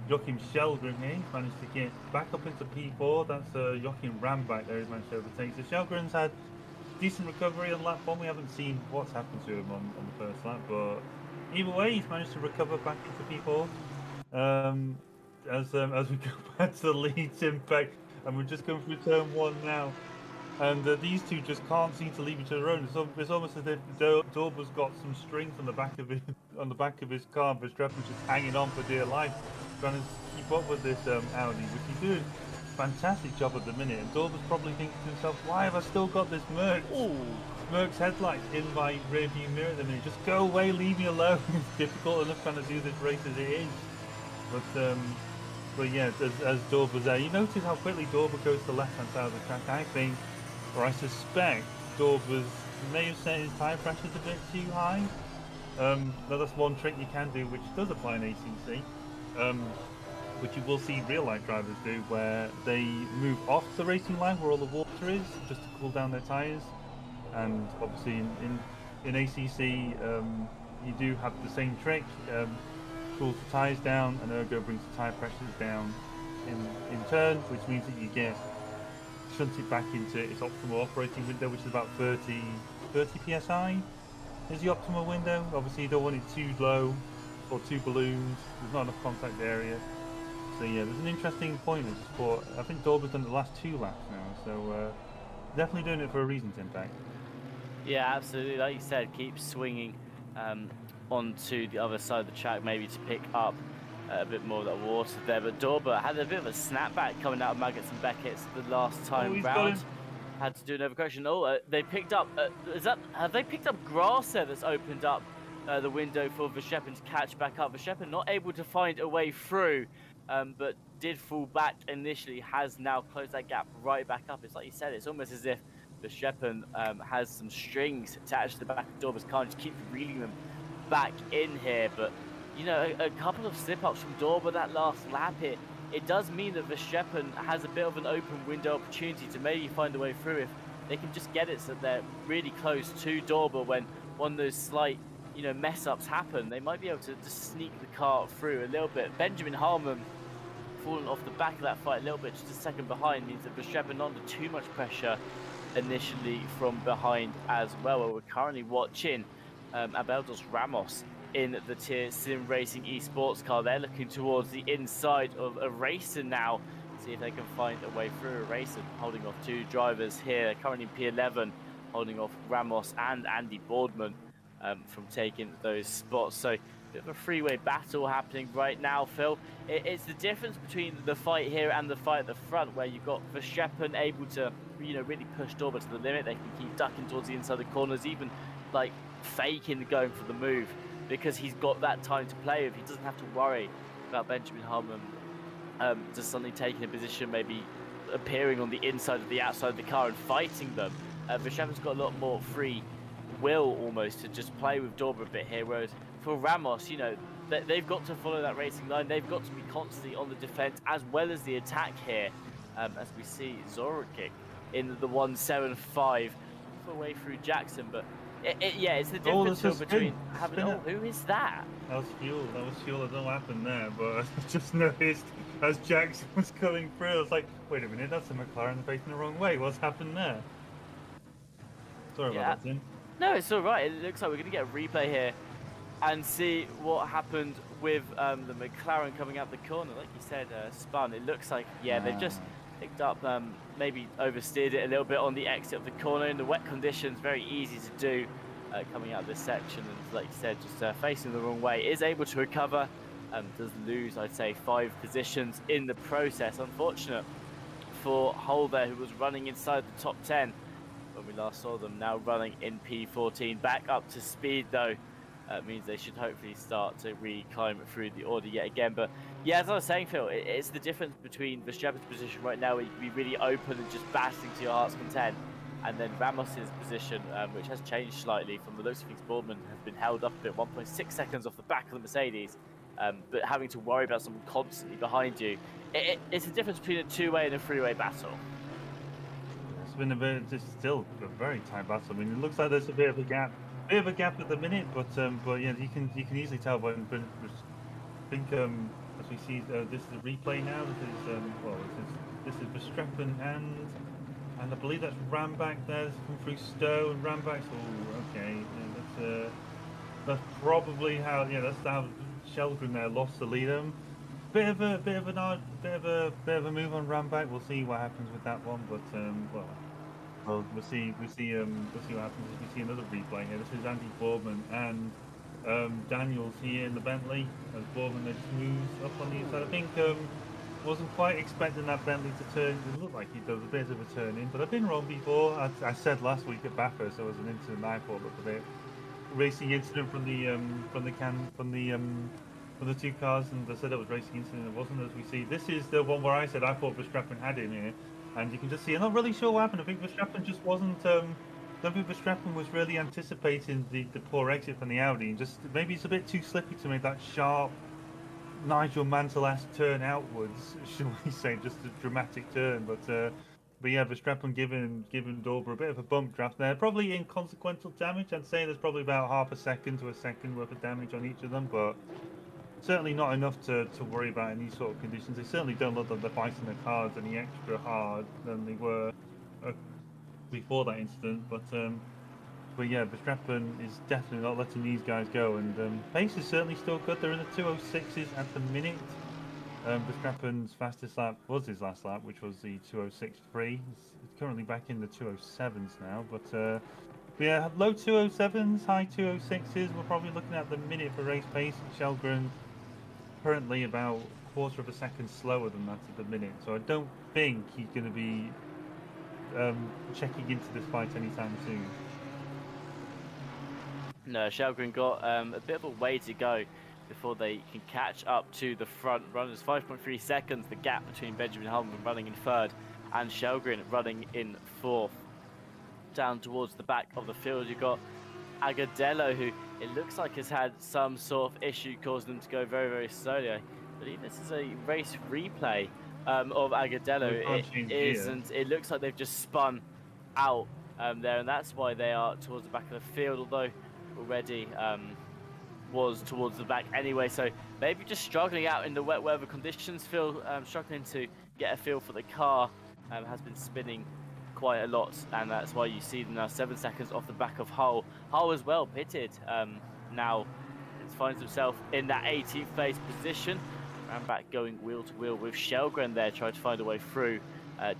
Joachim Shelgren here. He's managed to get back up into P4. That's Joachim Ram back there. He's managed to overtake. So Shelgren's had decent recovery on lap 1. We haven't seen what's happened to him on the first lap, but either way, he's managed to recover back into P4. As we go back to the Leeds impact, and we're just going through turn 1 now. And these two just can't seem to leave each other alone. It's almost as if Dorber's got some strings on the back of his car. Verstappen's just hanging on for dear life, trying to keep up with this Audi, which he's doing a fantastic job at the minute. And Dorber's probably thinking to himself, "Why have I still got this Merc's headlights in my rearview mirror at the minute? Just go away, leave me alone." It's difficult enough trying to do this race as it is. But yeah, as Dorber's there, you notice how quickly Dorber goes to the left-hand side of the track. I think, or I suspect, Dorber's may have set his tyre pressures a bit too high. Now that's one trick you can do, which does apply in ACC, which you will see real-life drivers do, where they move off the racing line where all the water is, just to cool down their tyres. And obviously in ACC, you do have the same trick. Cools the tyres down, and ergo brings the tyre pressures down in turn, which means that you get shunted back into its optimal operating window, which is about 30 psi is the optimal window. Obviously you don't want it too low or too ballooned. There's not enough contact area. So yeah, there's an interesting point in this sport. I think Dorber's done the last 2 laps now, so definitely doing it for a reason, Tim. Yeah, absolutely. Like you said, keep swinging onto the other side of the track, maybe to pick up a bit more of that water there. But Dorber had a bit of a snapback coming out of Maggots and Beckett's the last time round. Had to do an overcorrection. Oh, they picked up. Have they picked up grass there that's opened up the window for Verstappen to catch back up? Verstappen not able to find a way through, but did fall back initially. Has now closed that gap right back up. It's like you said. It's almost as if Verstappen has some strings attached to the back of Dorber's car and just keeps reeling them back in here. But you know, a couple of slip-ups from Dorber that last lap here, it does mean that Verstappen has a bit of an open window opportunity to maybe find a way through if they can just get it so they're really close to Dorber. When one of those slight, you know, mess-ups happen, they might be able to just sneak the car through a little bit. Benjamin Harmon falling off the back of that fight a little bit, just a second behind, means that Verstappen not under too much pressure initially from behind as well. We're currently watching Abel dos Ramos in the tier sim racing esports car. They're looking towards the inside of a racer now, see if they can find a way through a racer, holding off 2 drivers here, currently in P11, holding off Ramos and Andy Boardman from taking those spots. So a bit of a freeway battle happening right now, Phil. It's the difference between the fight here and the fight at the front, where you've got Verstappen able to, you know, really push Dorber to the limit. They can keep ducking towards the inside of the corners, even like faking going for the move, because he's got that time to play with. He doesn't have to worry about Benjamin Harmon just suddenly taking a position, maybe appearing on the inside of the outside of the car and fighting them. Verstappen's got a lot more free will almost to just play with Dorber a bit here, whereas for Ramos, you know, they've got to follow that racing line. They've got to be constantly on the defense as well as the attack here, as we see Zorkic in the 175 way through Jackson. But yeah, it's the difference between having. Oh, who is that? That was fuel. I don't know what happened there, but I just noticed as Jackson was coming through. I was like, wait a minute, that's a McLaren facing the wrong way. What's happened there? Sorry Yeah. about that, Tim. No, it's all right. It looks like we're going to get a replay here and see what happened with the McLaren coming out the corner. Like you said, spun. It looks like, yeah, they've just picked up, maybe oversteered it a little bit on the exit of the corner. In the wet conditions, very easy to do coming out of this section. And like you said, just facing the wrong way. Is able to recover. Does lose, I'd say, 5 positions in the process. Unfortunate for Hull there, who was running inside the top 10 when we last saw them. Now running in P14. Back up to speed, though. Means they should hopefully start to re-climb through the order yet again. But yeah, as I was saying, Phil, it's the difference between Verstappen's position right now, where you can be really open and just battling to your heart's content, and then Ramos's position, which has changed slightly. From the looks of things, Boardman has been held up a bit, 1.6 seconds off the back of the Mercedes, but having to worry about someone constantly behind you. It's the difference between a two-way and a three-way battle. It's been it's still a very tight battle. I mean, it looks like there's a bit of a gap. At the minute, but yeah, you can easily tell when I think as we see this is a replay now. This is Verstappen and I believe that's Ramback there. This come through Stowe and Ramback's. Oh, okay, yeah, that's probably how that's how Shelgren there lost the lead. Bit of a move on Ramback. We'll see what happens with that one, but well, we'll see what happens as we see another replay here. This is Andy Boardman and Daniels here in the Bentley. As Boardman just moves up on the inside. I think wasn't quite expecting that Bentley to turn. It looked like he does a bit of a turn in, but I've been wrong before. I said last week at Bathurst there was an incident I thought looked a bit racing incident from the two cars, and I said it was racing incident. It wasn't, as we see. This is the one where I said I thought Verstappen had in here. And you can just see, I'm not really sure what happened. I think Verstappen just wasn't, I don't think Verstappen was really anticipating the poor exit from the Audi. And just, maybe it's a bit too slippy to make that sharp Nigel Mansell-esque turn outwards, should we say, just a dramatic turn. But yeah, Verstappen giving Dorber a bit of a bump draft there. Probably inconsequential damage. I'd say there's probably about half a second to a second worth of damage on each of them. But certainly not enough to worry about in these sort of conditions. They certainly don't look like they're fighting the cars any extra hard than they were before that incident. But yeah, Verstappen is definitely not letting these guys go, and pace is certainly still good. They're in the 206s at the minute. Verstappen's fastest lap was his last lap, which was the 206.3. It's currently back in the 207s now, but yeah, low 207s, high 206s. We're probably looking at the minute for race pace. Shelgren currently about a quarter of a second slower than that at the minute, so I don't think he's going to be checking into this fight anytime soon. No, Shelgren got a bit of a way to go before they can catch up to the front runners. 5.3 seconds, the gap between Benjamin Hulman running in third and Shelgren running in fourth. Down towards the back of the field, you've got Agadello, who it looks like has had some sort of issue causing them to go very, very slowly. I believe this is a race replay of Agadello. It looks like they've just spun out there, and that's why they are towards the back of the field, although already was towards the back anyway. So maybe just struggling out in the wet weather conditions. Struggling to get a feel for the car. Has been spinning quite a lot, and that's why you see them now 7 seconds off the back of Hull. Hull as well pitted. Now it finds himself in that 18th place position. Ramback going wheel to wheel with Shelgren there, tried to find a way through.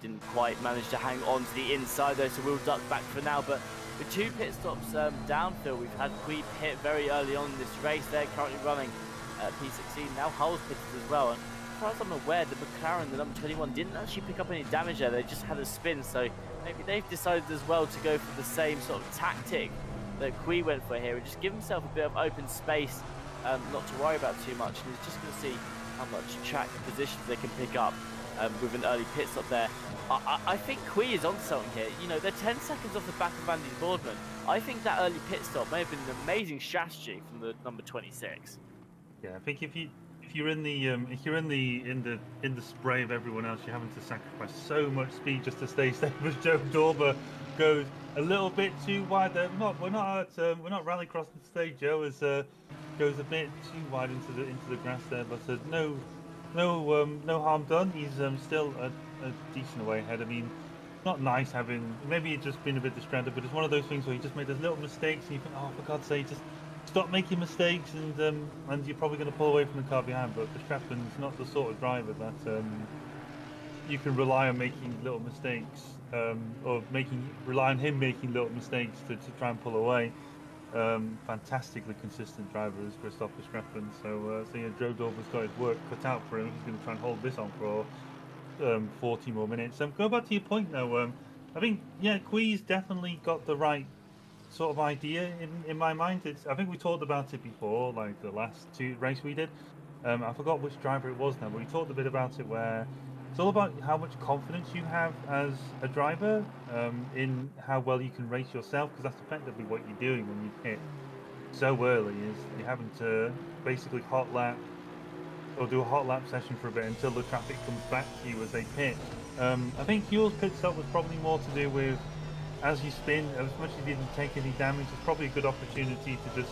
Didn't quite manage to hang on to the inside though, so we'll duck back for now. But with 2 pit stops downfield, we've had Quee pit very early on in this race. They're currently running P16. Now Hull's pitted as well. And as far as I'm aware, the McLaren, the number 21, didn't actually pick up any damage there. They just had a spin, so maybe they've decided as well to go for the same sort of tactic that Quee went for here and just give himself a bit of open space, not to worry about too much. And he's just going to see how much track positions they can pick up with an early pit stop there. I think Quee is on something here. You know, they're 10 seconds off the back of Andy Boardman. I think that early pit stop may have been an amazing strategy from the number 26. Yeah, I think if you're in the spray of everyone else, you're having to sacrifice so much speed just to stay safe. As Joe Dorber goes a little bit too wide there. We're not rallycrossing today. Joe goes a bit too wide into the grass there, but no no harm done. He's still a decent way ahead. I mean, not nice having. Maybe he's just been a bit distracted, but it's one of those things where he just made those little mistakes, and you think, oh, for God's sake, just stop making mistakes, and you're probably going to pull away from the car behind. But Verstappen's not the sort of driver that you can rely on making little mistakes, or rely on him making little mistakes to try and pull away. Fantastically consistent driver is Christoph Verstappen. So yeah, Joe Dorber's got his work cut out for him. He's going to try and hold this on for 40 more minutes. Go back to your point though. I think yeah, Qui's definitely got the right sort of idea in my mind. I think we talked about it before, like the last two race we did. I forgot which driver it was now, but we talked a bit about it where it's all about how much confidence you have as a driver in how well you can race yourself, because that's effectively what you're doing when you hit so early. Is you're having to basically hot lap or do a hot lap session for a bit until the traffic comes back to you as they pit. I think Huel's pit stop was probably more to do with as you spin, as much as you didn't take any damage, it's probably a good opportunity to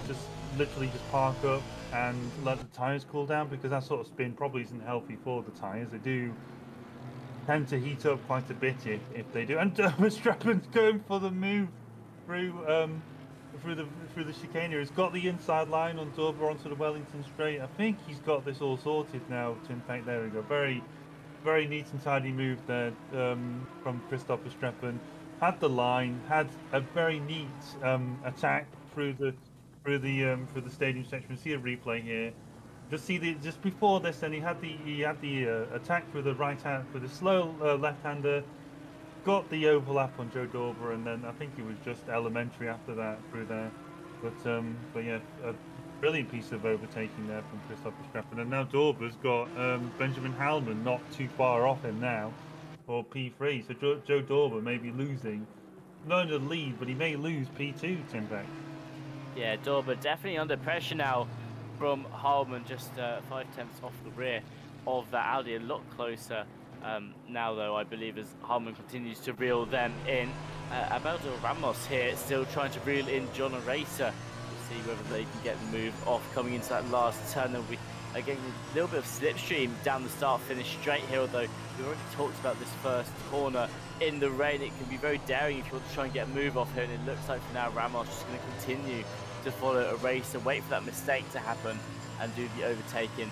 just literally just park up and let the tyres cool down, because that sort of spin probably isn't healthy for the tyres. They do tend to heat up quite a bit if they do. And Verstappen's going for the move through the chicane here. He's got the inside line on Dover onto the Wellington straight. I think he's got this all sorted now. To in fact, there we go. Very, very neat and tidy move there from Christoph Verstappen. Had the line, had a very neat attack through the stadium section. We see a replay here. Just before this, then he had the attack through the right hand with a slow left-hander. Got the overlap on Joe Dorber, and then I think it was just elementary after that through there. But yeah, a brilliant piece of overtaking there from Christoph Verstappen. And now Dorber's got Benjamin Hallman not too far off him now for P3. So Joe Dorber may be losing not only the lead, but he may lose P2, Tim Beck. Yeah, Dorber definitely under pressure now from Hallman, just 5/10 off the rear of that Audi. A lot closer now, though, I believe, as Hallman continues to reel them in. Alberto Ramos here still trying to reel in John Aracer. We'll see whether they can get the move off coming into that last turn. There'll be, again, a little bit of slipstream down the start finish straight here, although we already talked about this first corner in the rain. It can be very daring if you want to try and get a move off here, and it looks like for now Ramos is going to continue to follow Aracer, wait for that mistake to happen and do the overtaking.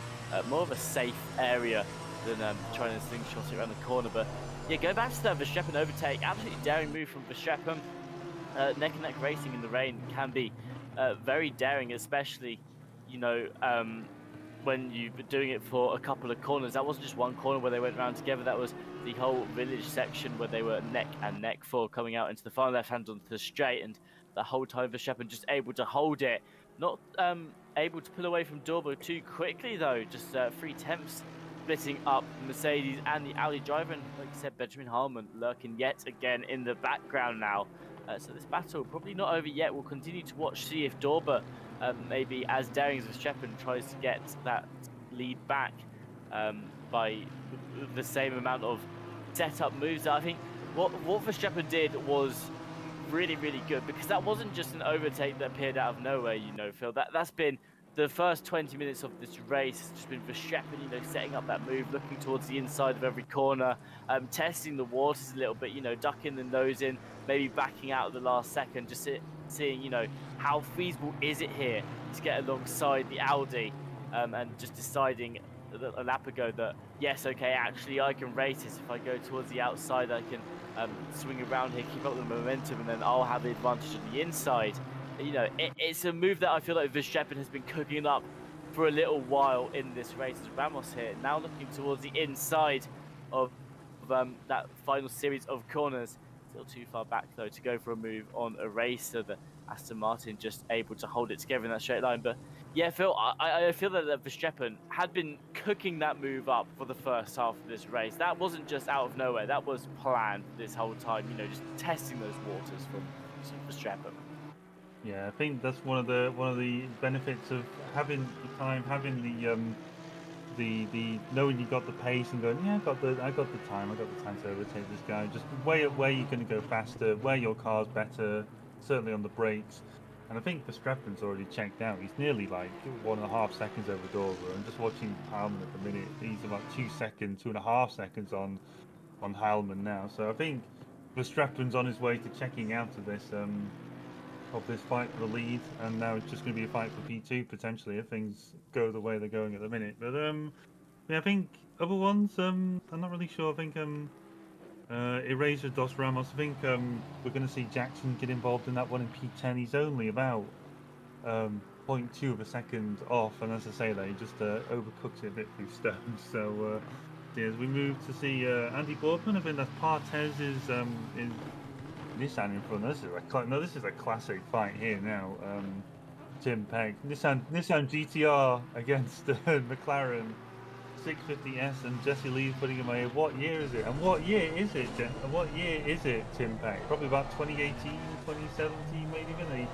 More of a safe area than trying to slingshot it around the corner. But yeah, go back to that Verstappen overtake. Absolutely daring move from Verstappen. Neck and neck racing in the rain can be very daring, especially, you know, when you've been doing it for a couple of corners. That wasn't just one corner where they went around together. That was the whole village section where they were neck and neck for coming out into the far left hand onto the straight, and the whole time Verstappen just able to hold it. Not able to pull away from Dorber too quickly, though. Just 3/10 splitting up the Mercedes and the Audi driver. And like you said, Benjamin Hallman lurking yet again in the background now. So this battle probably not over yet. We'll continue to watch, see if Dorber maybe as daring as Verstappen tries to get that lead back by the same amount of setup moves. I think what Verstappen did was really, really good, because that wasn't just an overtake that appeared out of nowhere, you know, Phil. That's been the first 20 minutes of this race. It's just been Verstappen, you know, setting up that move, looking towards the inside of every corner, testing the waters a little bit, you know, ducking the nose in, maybe backing out at the last second, just seeing, you know, how feasible is it here to get alongside the Audi, and just deciding a lap ago that, yes, okay, actually I can race this. If I go towards the outside, I can swing around here, keep up the momentum, and then I'll have the advantage on the inside. You know, it's a move that I feel like Verstappen has been cooking up for a little while in this race. As Ramos here, now looking towards the inside of that final series of corners. Still too far back, though, to go for a move on a race. So the Aston Martin just able to hold it together in that straight line. But yeah, Phil, I feel that Verstappen had been cooking that move up for the first half of this race. That wasn't just out of nowhere. That was planned this whole time, you know, just testing those waters from Verstappen. Yeah, I think that's one of the benefits of having the time, having the knowing you got the pace and going, yeah, I got the time to overtake this guy. Just where you're going to go faster, where your car's better, certainly on the brakes. And I think Verstappen's already checked out. He's nearly like 1.5 seconds over Dorber. I'm just watching Heilman at the minute. He's about 2 seconds, 2.5 seconds on Heilman now. So I think Verstappen's on his way to checking out of this fight for the lead, and now it's just going to be a fight for P2 potentially if things go the way they're going at the minute. But yeah, I think other ones, I'm not really sure. I think Eraser Dos Ramos. I think we're going to see Jackson get involved in that one in P10. He's only about 0.2 of a second off, and as I say that, he just overcooks it a bit through stones. So yeah, as we move to see Andy Boardman, I think that's Partez is Nissan in front. This is a classic fight here now. Tim Pegg, Nissan GTR against McLaren 650S, and Jesse Lee's putting him away. What year is it? And what year is it, Tim Pegg? Probably about 2018, 2017, maybe even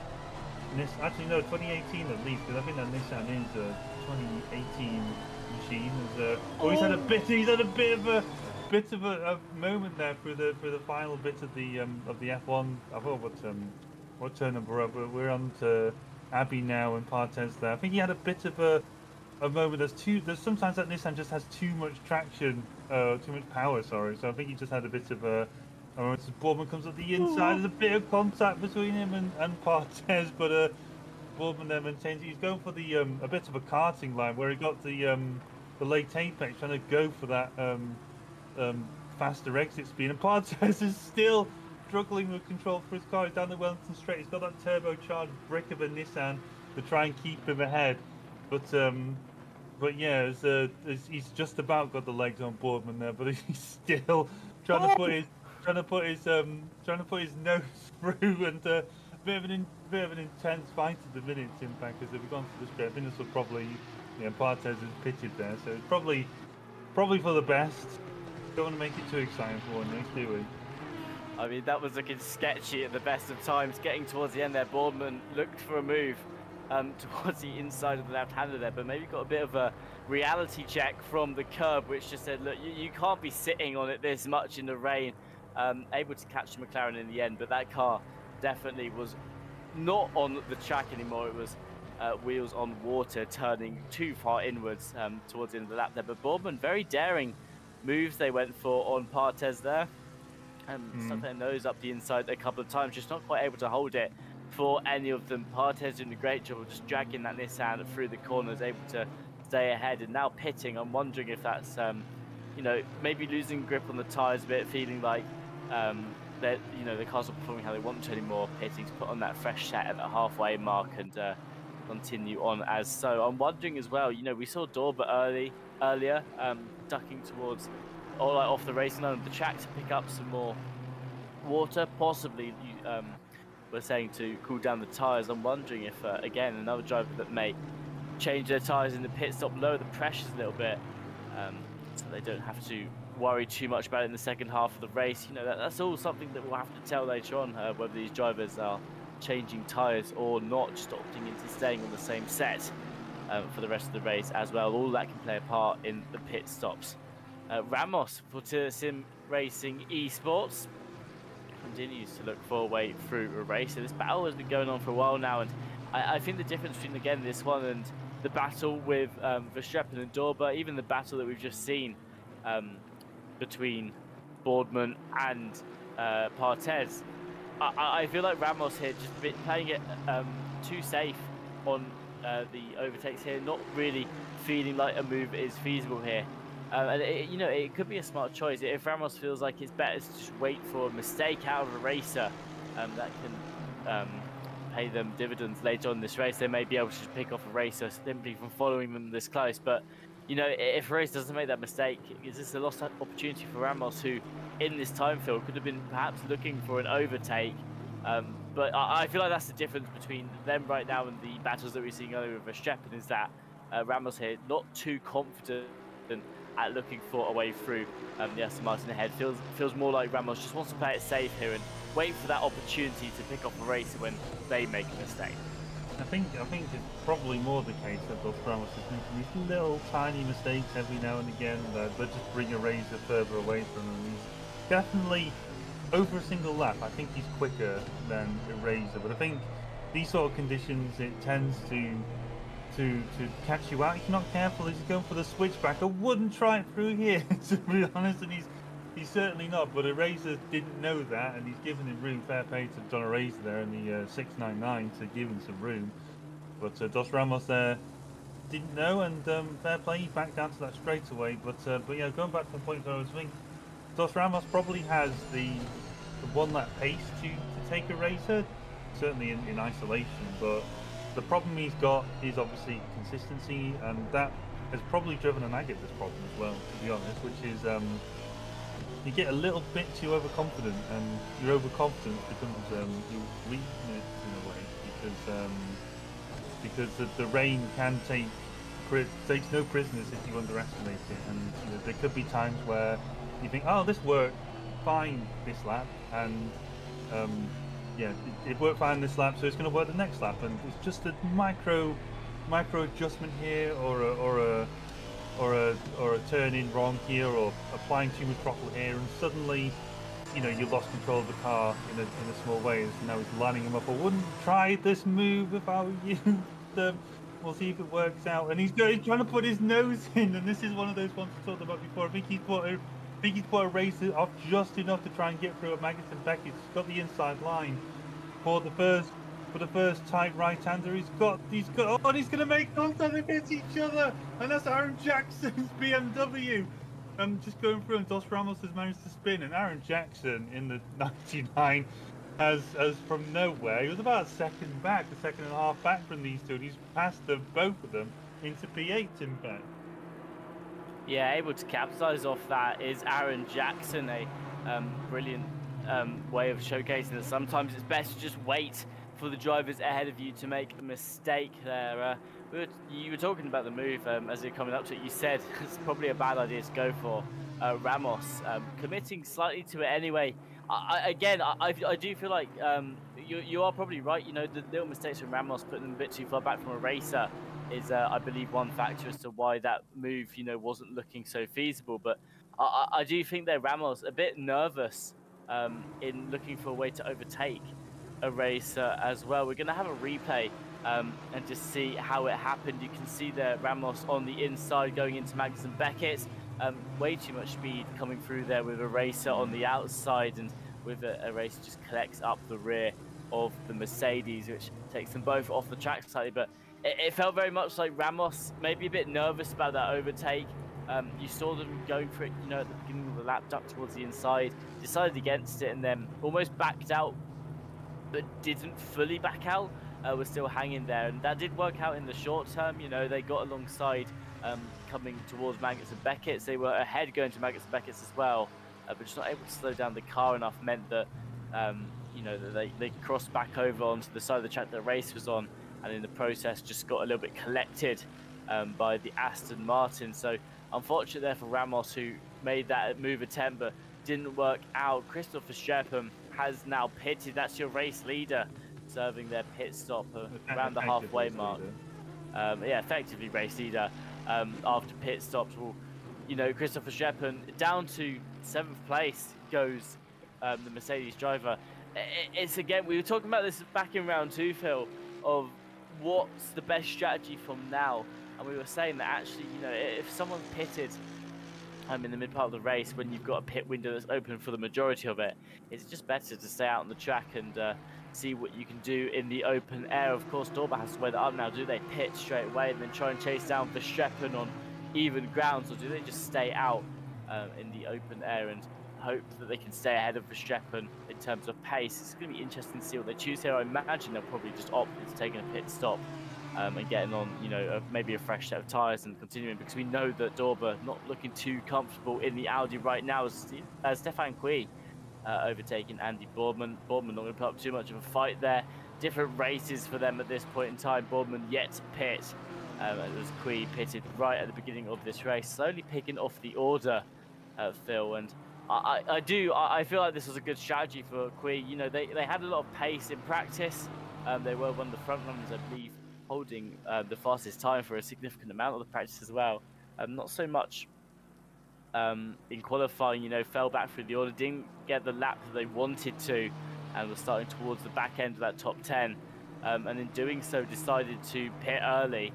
actually no, 2018 at least, because I think that Nissan is a 2018 machine. He's had a bit of a moment there through the final bit of the F1. I thought what turn number up? We're on to Abbey now and Partez there. I think he had a bit of a moment. There's sometimes that Nissan just has too much traction, too much power. Sorry. So I think he just had a bit of a. Boardman comes up the inside. There's a bit of contact between him and Partez, but Boardman then maintains. He's going for the a bit of a karting line where he got the late apex, trying to go for that faster exit speed, and Partez is still struggling with control for his car. He's down the Wellington Straight. He's got that turbocharged brick of a Nissan to try and keep him ahead, but yeah, he's just about got the legs on Boardman there, but he's still trying to put his nose through, and a bit of an intense fight at the minute, in fact, because if we've gone to the straight, I think this will probably, Partez is pitted there, so it's probably for the best. Don't want to make it too exciting for one race, do we? I mean, that was looking sketchy at the best of times. Getting towards the end there, Boardman looked for a move towards the inside of the left-hander there, but maybe got a bit of a reality check from the curb, which just said, look, you can't be sitting on it this much in the rain. Able to catch the McLaren in the end, but that car definitely was not on the track anymore. It was wheels on water, turning too far inwards towards the end of the lap there. But Boardman, very daring moves they went for on Partez there. Stuck their nose up the inside a couple of times, just not quite able to hold it for any of them. Partez doing a great job of just dragging that Nissan through the corners, able to stay ahead, and now pitting. I'm wondering if that's maybe losing grip on the tyres a bit, feeling like that the cars are performing how they want to anymore. Pitting to put on that fresh set at the halfway mark and continue on as so. I'm wondering as well, we saw Dorber earlier ducking towards off the racing line of the track to pick up some more water, possibly we're saying to cool down the tyres. I'm wondering if again another driver that may change their tyres in the pit stop, lower the pressures a little bit, so they don't have to worry too much about it in the second half of the race. That's all something that we'll have to tell later on, whether these drivers are changing tyres or not, just opting into staying on the same set for the rest of the race as well. All that can play a part in the pit stops. Ramos for Sim Racing Esports continues to look for a way through a race. So this battle has been going on for a while now, and I think the difference between, again, this one and the battle with Verstappen and Dorber, even the battle that we've just seen between Boardman and Partez, I feel like Ramos here just a bit playing it too safe on the overtakes here, not really feeling like a move is feasible here. And it could be a smart choice. If Ramos feels like it's better to just wait for a mistake out of a racer that can pay them dividends later on in this race, they may be able to just pick off a racer simply from following them this close. But if a race doesn't make that mistake, is this a lost opportunity for Ramos, who in this time field could have been perhaps looking for an overtake? But I feel like that's the difference between them right now and the battles that we're seeing earlier with Verstappen, is that Ramos here not too confident at looking for a way through the Aston Martin ahead. Feels more like Ramos just wants to play it safe here and wait for that opportunity to pick off a racer when they make a mistake. I think it's probably more the case that Dos Ramos is making these little tiny mistakes every now and again that just bring a racer further away from him. He's definitely, over a single lap, I think he's quicker than a racer, but I think these sort of conditions, it tends to catch you out if you're not careful. He's going for the switchback. I wouldn't try it through here, to be honest, and he's certainly not. But Eraser didn't know that, and he's given him room. Fair play to Don Eraser there in the 699 to give him some room. But Dos Ramos there didn't know, and fair play, he backed down to that straight away. But yeah, going back to the point where I was thinking, Dos Ramos probably has the one that pace to take Eraser, certainly in isolation. But the problem he's got is obviously consistency, and that has probably driven Nagit this problem as well, to be honest, which is you get a little bit too overconfident, and your overconfidence becomes your weakness in a way, because the rain can takes no prisoners if you underestimate it, and you know, there could be times where you think, oh, this worked fine this lap, and yeah, it worked fine this lap, so it's going to work the next lap, and it's just a micro adjustment here, or a turn in wrong here, or applying too much throttle here, and suddenly, you know, you lost control of the car in a small way, and now it's lining him up. I wouldn't try this move if I were you. We'll see if it works out. And he's trying to put his nose in, and this is one of those ones we talked about before. I think he's put a racer off just enough to try and get through at Magnussen Beckett. He's got the inside line for the first tight right-hander. He's gonna make contact against each other, and that's Aaron Jackson's BMW. I'm just going through, and Dos Ramos has managed to spin, and Aaron Jackson in the 99 has from nowhere, he was about a second and a half back from these two, and he's passed both of them into P8 in fact. Yeah, able to capitalize off that is Aaron Jackson, a brilliant way of showcasing that sometimes it's best to just wait for the drivers ahead of you to make a mistake there. You were talking about the move as you're coming up to it. You said it's probably a bad idea to go for Ramos, committing slightly to it anyway. I do feel like you are probably right. You know, the little mistakes from Ramos, putting them a bit too far back from a racer, is I believe one factor as to why that move, you know, wasn't looking so feasible. But I do think that Ramos a bit nervous in looking for a way to overtake a racer as well. We're going to have a replay and just see how it happened. You can see there Ramos on the inside going into Magnussen Beckett. Way too much speed coming through there with a racer on the outside, and with a racer just collects up the rear of the Mercedes, which takes them both off the track slightly. But it felt very much like Ramos maybe a bit nervous about that overtake. You saw them going for it, you know, at the beginning of the lap, ducked towards the inside, decided against it, and then almost backed out, but didn't fully back out. Was still hanging there, and that did work out in the short term. You know, they got alongside coming towards Magnussen Beckett. They were ahead going to Magnussen Beckett as well, but just not able to slow down the car enough meant that you know, that they crossed back over onto the side of the track that the race was on, and in the process just got a little bit collected by the Aston Martin. So unfortunate there for Ramos, who made that move attempt but didn't work out. Christopher Shepham has now pitted. That's your race leader serving their pit stop around the halfway mark. Yeah, effectively race leader after pit stops. Well, you know, Christopher Shepham down to 7th place goes the Mercedes driver. It's again, we were talking about this back in round 2, Phil, of what's the best strategy from now, and we were saying that actually, you know, if someone's pitted in the mid part of the race when you've got a pit window that's open for the majority of it, it's just better to stay out on the track and see what you can do in the open air. Of course, Dorba has to weigh that up now. Do they pit straight away and then try and chase down Verstappen on even grounds, or do they just stay out in the open air and hope that they can stay ahead of Verstappen in terms of pace? It's going to be interesting to see what they choose here. I imagine they'll probably just opt into taking a pit stop and getting on, you know, maybe a fresh set of tyres and continuing, because we know that Dorba not looking too comfortable in the Audi right now. Stefan Kui overtaking Andy Boardman. Boardman not going to put up too much of a fight there. Different races for them at this point in time. Boardman yet to pit. It was Kui pitted right at the beginning of this race, slowly picking off the order, Phil. And I feel like this was a good strategy for Kui. You know, they had a lot of pace in practice. They were one of the front runners, I believe, holding the fastest time for a significant amount of the practice as well. Not so much in qualifying, you know, fell back through the order, didn't get the lap that they wanted to, and was starting towards the back end of that top 10. and in doing so decided to pit early.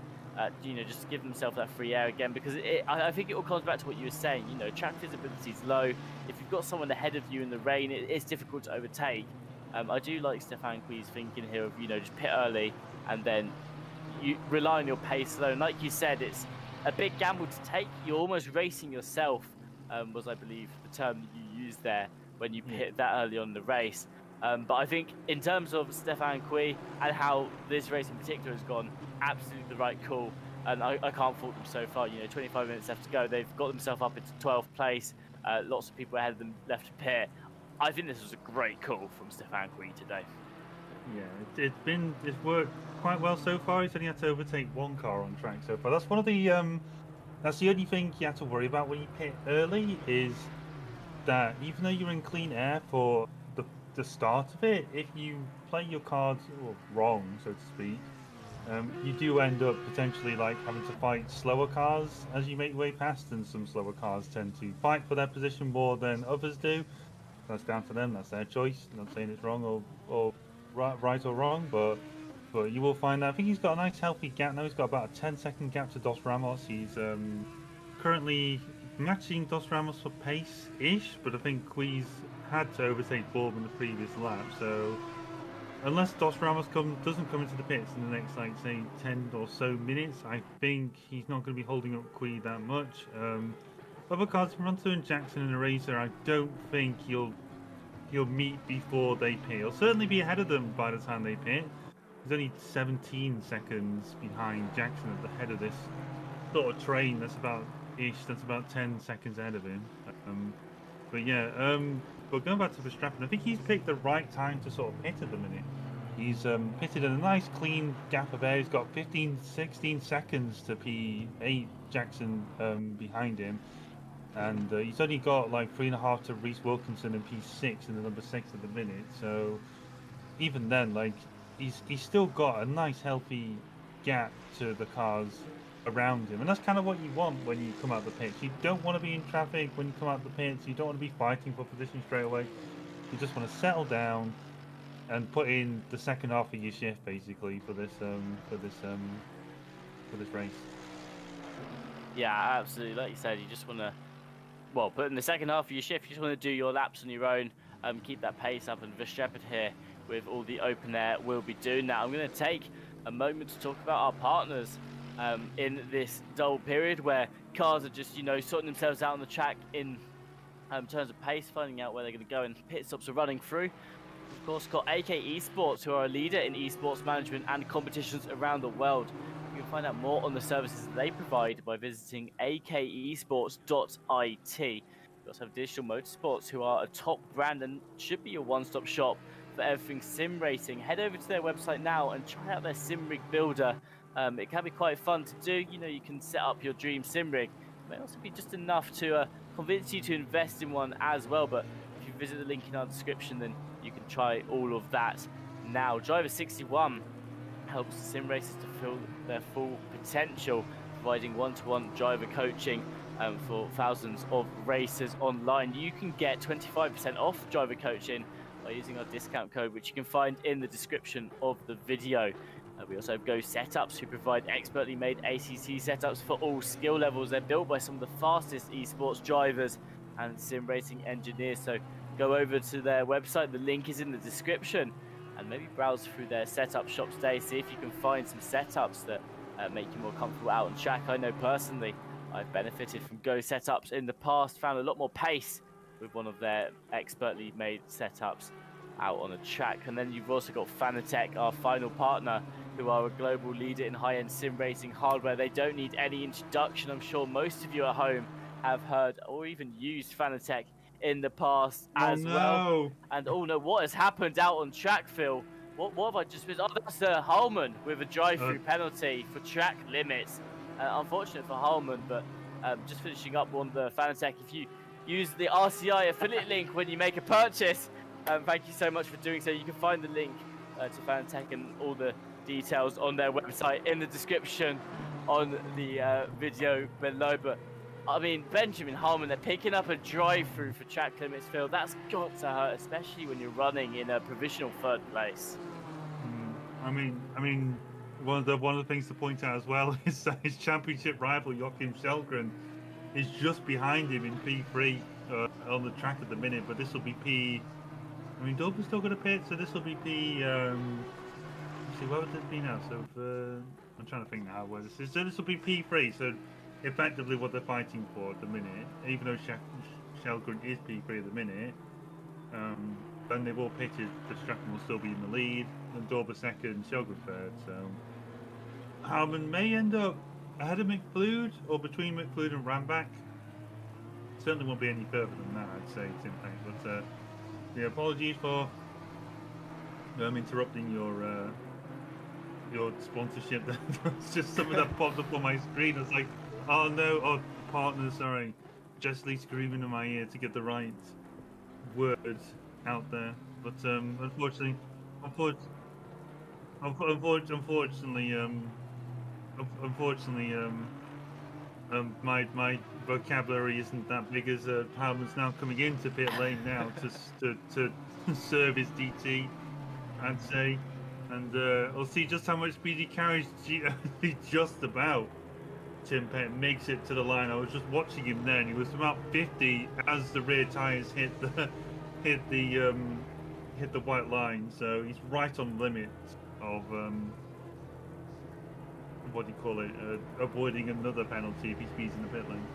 Just to give himself that free air again, because I think it all comes back to what you were saying. Track visibility is low. If you've got someone ahead of you in the rain, it's difficult to overtake. I do like Stefan Qui's thinking here of just pit early and then you rely on your pace alone. Like you said, it's a big gamble to take. You're almost racing yourself, was I believe the term that you used there when you pit that early on in the race. But I think in terms of Stefan Qui and how this race in particular has gone, absolutely the right call. And I can't fault them so far. 25 minutes left to go. They've got themselves up into 12th place. Lots of people ahead of them left to pit. I think this was a great call from Stefan Qui today. Yeah, it's worked quite well so far. He's only had to overtake one car on track so far. That's one of the that's the only thing you have to worry about when you pit early, is that even though you're in clean air for the start of it, if you play your cards wrong, so to speak, you do end up potentially like having to fight slower cars as you make your way past, and some slower cars tend to fight for their position more than others do. That's down to them. That's their choice. I'm not saying it's wrong or right or wrong, but you will find that. I think he's got a nice healthy gap now. He's got about a 10-second gap to Dos Ramos. He's currently matching Dos Ramos for pace-ish, but I think Qui's had to overtake Bourne in the previous lap, so unless Dos Ramos doesn't come into the pits in the next, like, say, 10 or so minutes, I think he's not going to be holding up Qui that much. Other cars, Ronto and Jackson and Eraser, I don't think he'll meet before they pit. He'll certainly be ahead of them by the time they pit. He's only 17 seconds behind Jackson at the head of this sort of train. That's about 10 seconds ahead of him. But going back to Verstappen, I think he's picked the right time to sort of pit at the minute. He's pitted in a nice clean gap of air. He's got 16 seconds to P8 Jackson behind him. And he's only got like 3.5 to Reece Wilkinson and P6 in the number 6 at the minute. So even then, like, he's still got a nice healthy gap to the cars around him, and that's kind of what you want when you come out the pits. You don't want to be in traffic when you come out the pits. You don't want to be fighting for position straight away. You just want to settle down and put in the second half of your shift, basically, for this race. Yeah, absolutely. Like you said, you just want to, put in the second half of your shift. You just want to do your laps on your own, keep that pace up. And Verstappen here, with all the open air, will be doing that. I'm going to take a moment to talk about our partners in this dull period, where cars are just, sorting themselves out on the track in terms of pace, finding out where they're going to go, and pit stops are running through. Of course, got AK Esports, who are a leader in esports management and competitions around the world. You can find out more on the services that they provide by visiting akesports.it. We also have Digital Motorsports, who are a top brand and should be your one-stop shop for everything sim racing. Head over to their website now and try out their sim rig builder. It can be quite fun to do. You can set up your dream sim rig. It may also be just enough to convince you to invest in one as well. But if you visit the link in our description, then you can try all of that now. Driver 61 helps sim racers to feel their full potential, providing one-to-one driver coaching for thousands of racers online. You can get 25% off driver coaching by using our discount code, which you can find in the description of the video. We also have Go Setups, who provide expertly made ACC setups for all skill levels. They're built by some of the fastest esports drivers and sim racing engineers. So go over to their website, the link is in the description, and maybe browse through their setup shop today. See if you can find some setups that make you more comfortable out on track. I know personally I've benefited from Go Setups in the past, found a lot more pace with one of their expertly made setups out on a track. And then you've also got Fanatec, our final partner, who are a global leader in high-end sim racing hardware. They don't need any introduction. I'm sure most of you at home have heard or even used Fanatec in the past well. And oh no, what has happened out on track, Phil? What have I just missed? Oh, that's Holman with a drive-through penalty for track limits. Unfortunate for Holman, but just finishing up on the Fanatec, if you use the RCI affiliate link when you make a purchase, thank you so much for doing so. You can find the link to Fanatec and all the details on their website in the description on the video below. But I mean, Benjamin Harmon, they're picking up a drive-through for track limits, Phil. That's got to hurt, especially when you're running in a provisional third place. I mean, one of the things to point out as well is that his championship rival Joachim Shelgren is just behind him in P3 on the track at the minute. But this will be P. I mean, Dorber's still got a pit, so this will be P. Let's see, what would this be now? So I'm trying to think now where this is. So this will be P3. So effectively, what they're fighting for at the minute, even though Shelgren is P3 at the minute. Then they've all pitted, Verstappen will still be in the lead, and Dorber second, Shelgren third. So Harman may end up ahead of McFlood or between McFlood and Rambach. Certainly won't be any further than that, I'd say, it's impact. But yeah, apologies for interrupting your sponsorship. That's just something that popped up on my screen. I was like, oh no, oh partner, sorry. Jessley screaming in my ear to get the right words out there, but unfortunately, my vocabulary isn't that big as Harman's now coming into pit lane now to serve his DT, I'd say, and we'll see just how much speed he carries. Just about. Tim Pett makes it to the line. I was just watching him then. He was about 50 as the rear tyres hit the white line. So he's right on the limit of what do you call it? Avoiding another penalty if he speeds in the pit lane.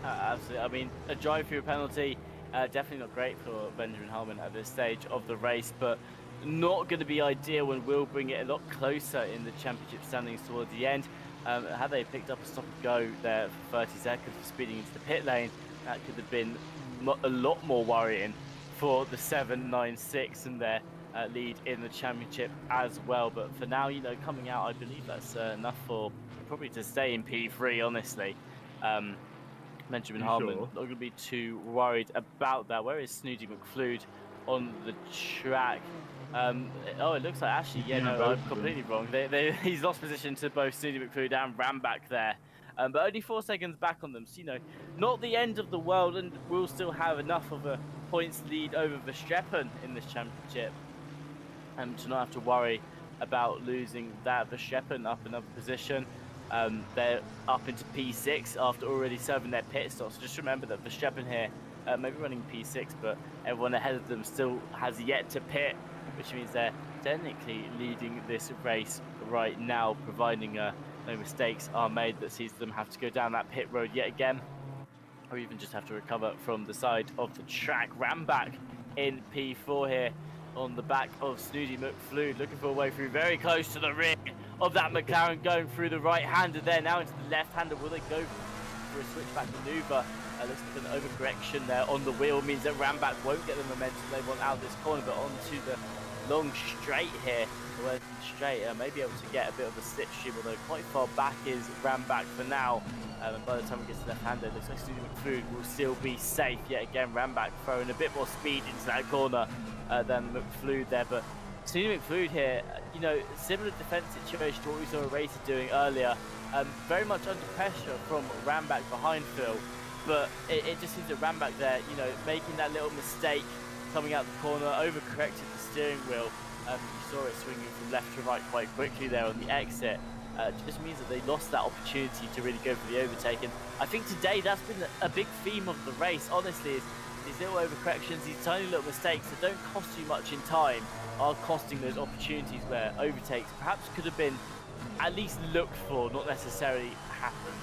Absolutely. I mean, a drive-through penalty, definitely not great for Benjamin Harman at this stage of the race, but not going to be ideal when we'll bring it a lot closer in the championship standings towards the end. Had they picked up a stop and go there for 30 seconds for speeding into the pit lane, that could have been a lot more worrying for the 796 and their lead in the championship as well. But for now, you know, coming out, I believe that's enough for probably to stay in P3, honestly. Benjamin Harman, not going to be too worried about that. Where is Snooty McFlood on the track? Oh, it looks like actually, yeah, no, I'm completely wrong. He's lost position to both Snooty McFlood and Rambach there. But only 4 seconds back on them. So, you know, not the end of the world, and we'll still have enough of a points lead over Verstappen in this championship to not have to worry about losing that. Verstappen up another position. They're up into P6 after already serving their pit stop. So just remember that Verstappen here, maybe running P6, but everyone ahead of them still has yet to pit, which means they're technically leading this race right now, providing no mistakes are made that sees them have to go down that pit road yet again, or even just have to recover from the side of the track. Rambach in P4 here on the back of Snooty McFlood, looking for a way through, very close to the rear of that McLaren, going through the right-hander there, now into the left-hander. Will they go for a switchback maneuver? Looks like an overcorrection there on the wheel, means that Rambach won't get the momentum they want out of this corner, but onto the long straight here, the Wellington straight, may be able to get a bit of a slipstream, although quite far back is Rambach for now. And by the time we get to left-hander, it looks like Snooty McFlood will still be safe yet again. Rambach throwing a bit more speed into that corner than McFlood there, but Snooty McFlood here, you know, similar defense situation to what we saw Racer doing earlier, very much under pressure from Rambach behind Phil, but it just seems that Rambach there, you know, making that little mistake coming out the corner, overcorrected the steering wheel. You saw it swinging from left to right quite quickly there on the exit. Just means that they lost that opportunity to really go for the overtake, and I think today that's been a big theme of the race, honestly, is these little overcorrections, these tiny little mistakes that don't cost you much in time are costing those opportunities where overtakes perhaps could have been at least looked for, not necessarily happened.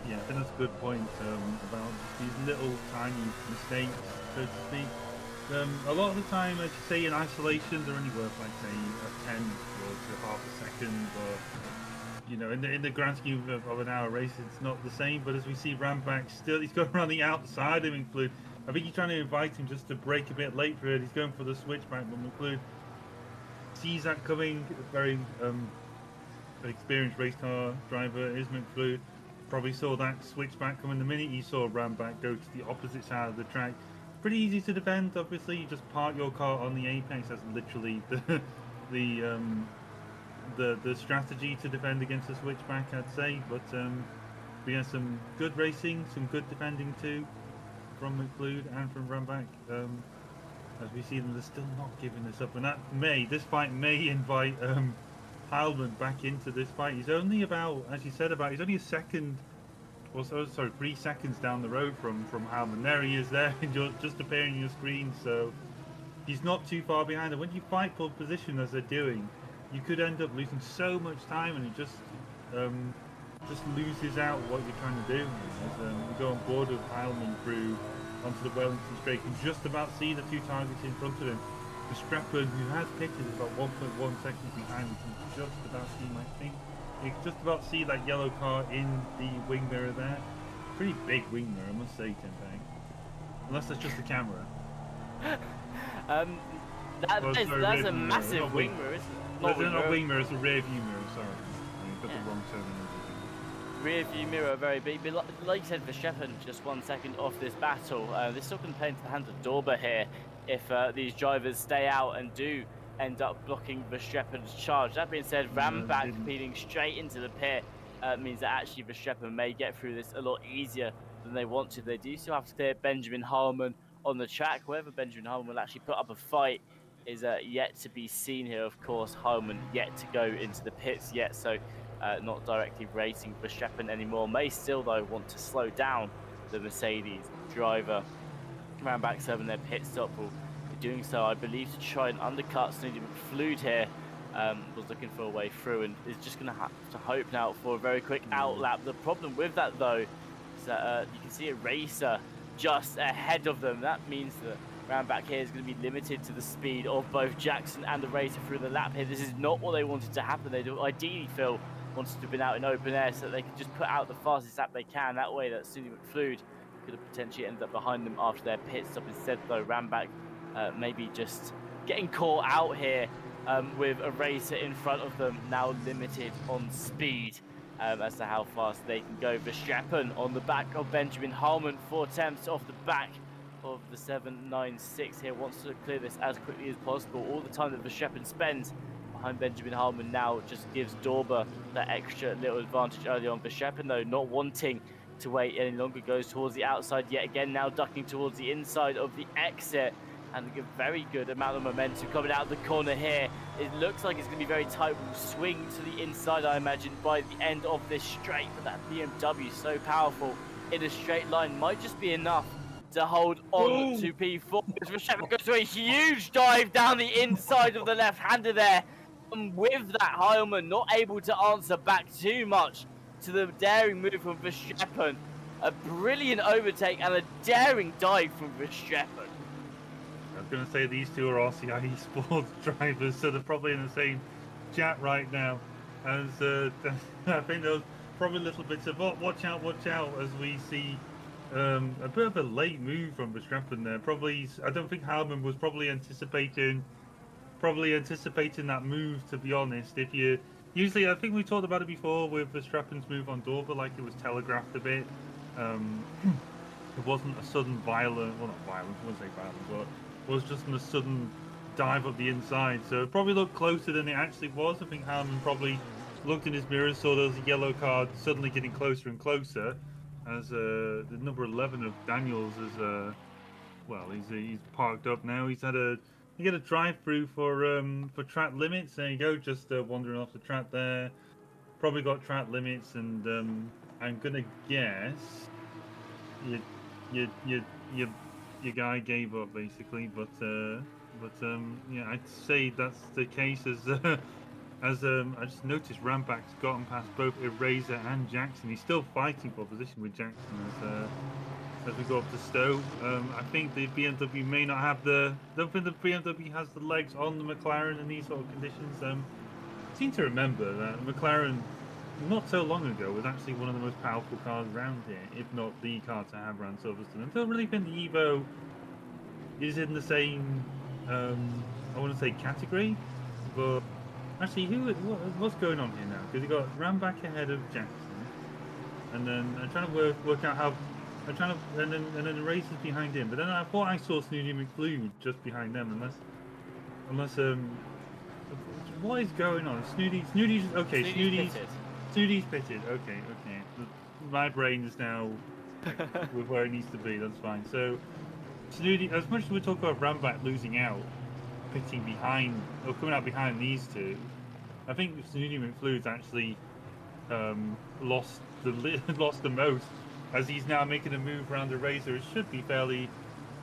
Yeah, I think that's a good point about these little tiny mistakes, so to speak. A lot of the time, as you say, in isolation, they're only worth, like, say, a tenth or to half a second, or, you know, in the grand scheme of an hour race, it's not the same. But as we see Rambach still, he's going around the outside of McFlood. I think he's trying to invite him just to break a bit late for it. He's going for the switchback, but McFlood sees that coming. Very experienced race car driver is McFlood. Probably saw that switchback coming the minute he saw Rambach go to the opposite side of the track. Pretty easy to defend, obviously. You just park your car on the apex. That's literally the strategy to defend against a switchback, I'd say. But we had some good racing, some good defending too, from McFlood and from Rambach. as we see them, they're still not giving this up, and this fight may invite Heilman back into this fight. He's only about, as you said, he's only a second, or so, sorry, 3 seconds down the road from Heilman. There he is, there, just appearing on your screen. So he's not too far behind. And when you fight pole position as they're doing, you could end up losing so much time, and it just loses out what you're trying to do. As you go on board with Heilman through onto the Wellington straight, you can just about see the 2 targets in front of him. Verstappen, who has pitted, is about 1.1 seconds behind. You can just about see him, I think. You can just about see that yellow car in the wing mirror there. Pretty big wing mirror, I must say, Tempang. Unless that's just the camera. That's a massive wing mirror, isn't it? Not wing mirror, it's a rear view mirror, sorry. I've got the wrong terminology. Rear view mirror, very big. But like you said, Verstappen just 1 second off this battle. They're still going to play into the hands of Dorber here if these drivers stay out and do end up blocking Verstappen's charge. That being said, Rambach competing straight into the pit means that actually Verstappen may get through this a lot easier than they want to. They do still have to clear Benjamin Harmon on the track. Whether Benjamin Harmon will actually put up a fight is yet to be seen here. Of course, Harmon yet to go into the pits yet, so not directly racing Verstappen anymore. May still, though, want to slow down the Mercedes driver. Rambach serving their pit stop will be doing so, I believe, to try and undercut Snooty McFlude here. Was looking for a way through and is just going to have to hope now for a very quick outlap. The problem with that, though, is that you can see a racer just ahead of them. That means that Rambach here is going to be limited to the speed of both Jackson and the racer through the lap here. This is not what they wanted to happen. They do ideally feel wanted to have been out in open air so that they could just put out the fastest lap they can. That way that Snooty McFlude could have potentially ended up behind them after their pit stop. Instead, though, Rambach maybe just getting caught out here with a racer in front of them, now limited on speed as to how fast they can go. Verstappen on the back of Benjamin Harmon, 4 attempts off the back of the 796 here, wants to clear this as quickly as possible. All the time that Verstappen spends behind Benjamin Harmon now just gives Dorber that extra little advantage early on. Verstappen, though, not wanting to wait any longer, goes towards the outside yet again, now ducking towards the inside of the exit, and a very good amount of momentum coming out of the corner here. It looks like it's going to be very tight. We'll swing to the inside, I imagine, by the end of this straight, but that BMW so powerful in a straight line might just be enough to hold on to P4. Verstappen goes through a huge dive down the inside of the left-hander there, and with that, Heilman not able to answer back too much to the daring move from Verstappen. A brilliant overtake and a daring dive from Verstappen. I was going to say these two are RCI esports drivers, so they're probably in the same chat right now. As I think there's probably little bits of watch out, as we see a bit of a late move from Verstappen there. Probably, I don't think Heilman was probably anticipating that move, to be honest. If you usually, I think we talked about it before with Verstappen's move on Dorber, like it was telegraphed a bit. It wasn't a sudden violent, well, not violent, I wouldn't say violent, but it was just a sudden dive up the inside. So it probably looked closer than it actually was. I think Heilman probably looked in his mirror, saw there was a yellow card suddenly getting closer and closer, as the number 11 of Daniels is, well, he's parked up now. He get a drive-through for track limits. There you go, just wandering off the track there. Probably got track limits, and I'm gonna guess your guy gave up basically, but yeah, I'd say that's the case. As I just noticed Rambach's gotten past both Eraser and Jackson. He's still fighting for position with Jackson as we go up to Stowe. I think the BMW may not have don't think the BMW has the legs on the McLaren in these sort of conditions. I seem to remember that McLaren not so long ago was actually one of the most powerful cars around here, if not the car to have around Silverstone. I don't really think the Evo is in the same, I wouldn't say category, but actually, what's going on here now? Because you got Rambach ahead of Jackson, and then I'm trying to work out how. I'm trying to, and then the race is behind him. But then I thought I saw Snooty McFlude just behind them, unless what is going on? Snooty's okay. Snooty's pitted. Okay. My brain is now with where it needs to be. That's fine. So Snooty, as much as we talk about Ramback losing out, pitting behind, or coming out behind these two, I think Snooty McFlu's actually lost lost the most, as he's now making a move around the Razor. It should be fairly,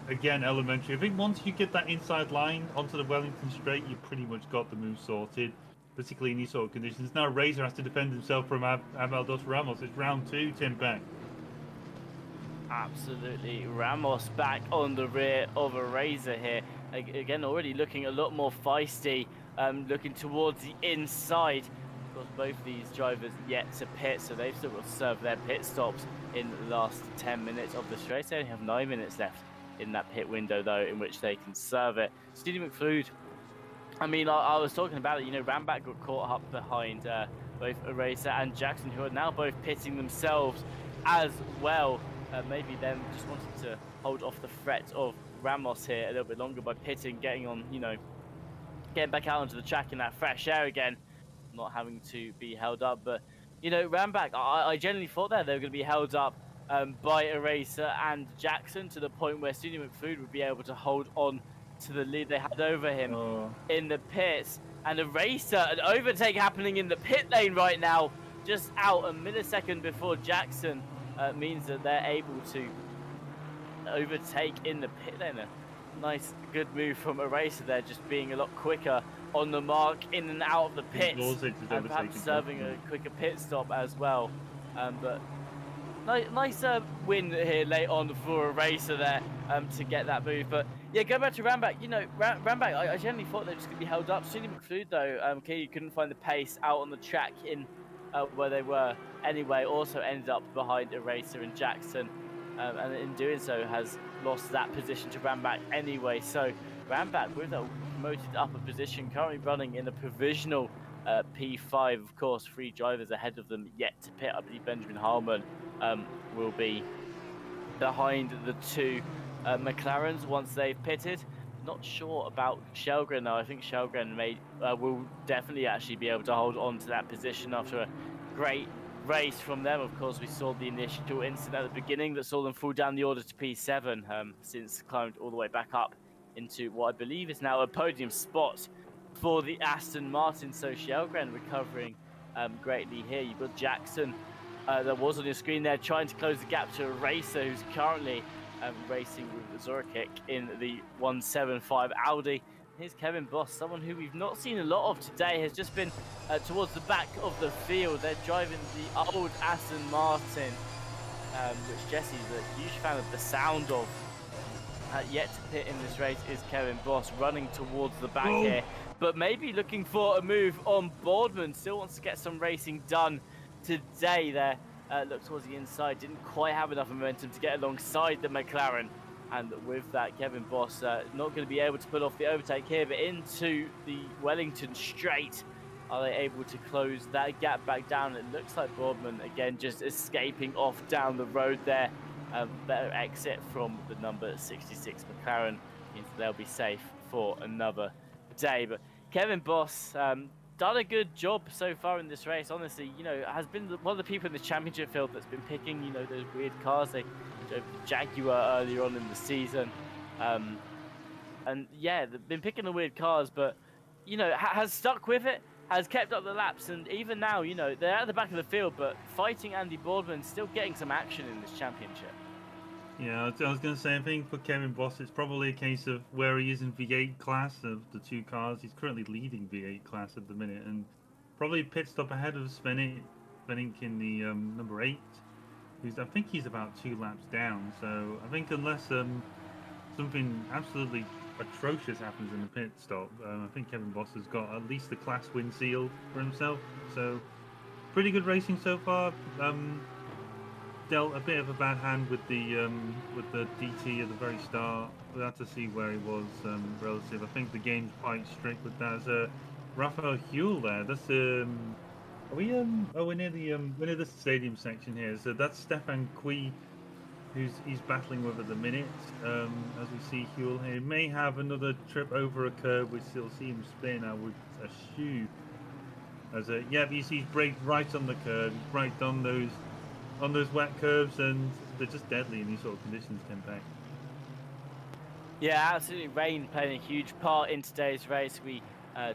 again, elementary. I think once you get that inside line onto the Wellington straight, you've pretty much got the move sorted, particularly in these sort of conditions. Now Razor has to defend himself from Abel dos Ramos. It's round 2, Tim Peck. Absolutely, Ramos back on the rear of a Razor here. Again, already looking a lot more feisty, looking towards the inside. Of course, both these drivers yet to pit, so they've still got to serve their pit stops in the last 10 minutes of this race. They only have 9 minutes left in that pit window, though, in which they can serve it. Stevie McFlude, I mean, I was talking about it, you know, Ramback got caught up behind both Eraser and Jackson, who are now both pitting themselves as well. Maybe them just wanted to hold off the threat of Ramos here a little bit longer by pitting, getting on, you know, getting back out onto the track in that fresh air again, not having to be held up. But, you know, Ramback, I generally thought that they were going to be held up by Eraser and Jackson, to the point where Stevie McFlude would be able to hold on to the lead they had over him in the pits. And Eraser, an overtake happening in the pit lane right now, just out a millisecond before Jackson. Means that they're able to overtake in the pit lane. A nice, good move from Eraser there, just being a lot quicker on the mark, in and out of the pits, and perhaps serving a quicker pit stop as well. But nice win here late on for Eraser there to get that move. But yeah, go back to Ramback. You know, Ramback, I generally thought they were just going to be held up. Stevie McFlude, though, clearly couldn't find the pace out on the track in where they were anyway, also ended up behind Eraser and Jackson, and in doing so has lost that position to Ramback anyway. So Ramback, with a promoted upper position, currently running in a provisional P5. Of course, 3 drivers ahead of them yet to pit. I believe Benjamin Harmon will be behind the 2 McLarens once they've pitted. Not sure about Shelgren though. I think Shelgren will definitely actually be able to hold on to that position after a great race from them. Of course, we saw the initial incident at the beginning that saw them fall down the order to P7, since climbed all the way back up into what I believe is now a podium spot for the Aston Martin. So Shelgren recovering greatly here. You've got Jackson that was on your screen there, trying to close the gap to Eraser, who's currently racing with Zurkic in the 175 Audi. Here's Kevin Boss, someone who we've not seen a lot of today, has just been towards the back of the field. They're driving the old Aston Martin, which Jesse's a huge fan of the sound of. Yet to pit in this race is Kevin Boss, running towards the back here, but maybe looking for a move on Boardman. Still wants to get some racing done today there. Looked towards the inside, didn't quite have enough momentum to get alongside the McLaren, and with that, Kevin Boss not going to be able to pull off the overtake here, but into the Wellington straight. Are they able to close that gap back down? It looks like Boardman again just escaping off down the road there. Better exit from the number 66 McLaren means they'll be safe for another day. But Kevin Boss done a good job so far in this race. Honestly, you know, has been one of the people in the championship field that's been picking, you know, those weird cars. They drove the Jaguar earlier on in the season, and yeah, they've been picking the weird cars, but you know, has stuck with it, has kept up the laps, and even now, you know, they're at the back of the field, but fighting Andy Boardman, still getting some action in this championship. Yeah, I was going to say, I think for Kevin Boss, it's probably a case of where he is in V8 class of the 2 cars. He's currently leading V8 class at the minute, and probably pit stop ahead of Svenink in the number 8, who's, I think he's about 2 laps down. So I think unless something absolutely atrocious happens in the pit stop, I think Kevin Boss has got at least the class win sealed for himself. So pretty good racing so far. Dealt a bit of a bad hand with the DT at the very start. We'll have to see where he was relative. I think the game's quite strict with that. There's Raphael Huell there. That's are we oh, we're near the stadium section here. So that's Stefan Kui, he's battling with at the minute. As we see Huell here, may have another trip over a curb, which you'll see him spin, I would assume. Yeah, you see he's braked right on the curb, right on those wet curves, and they're just deadly in these sort of conditions, Tim Peck. Yeah, absolutely. Rain playing a huge part in today's race. We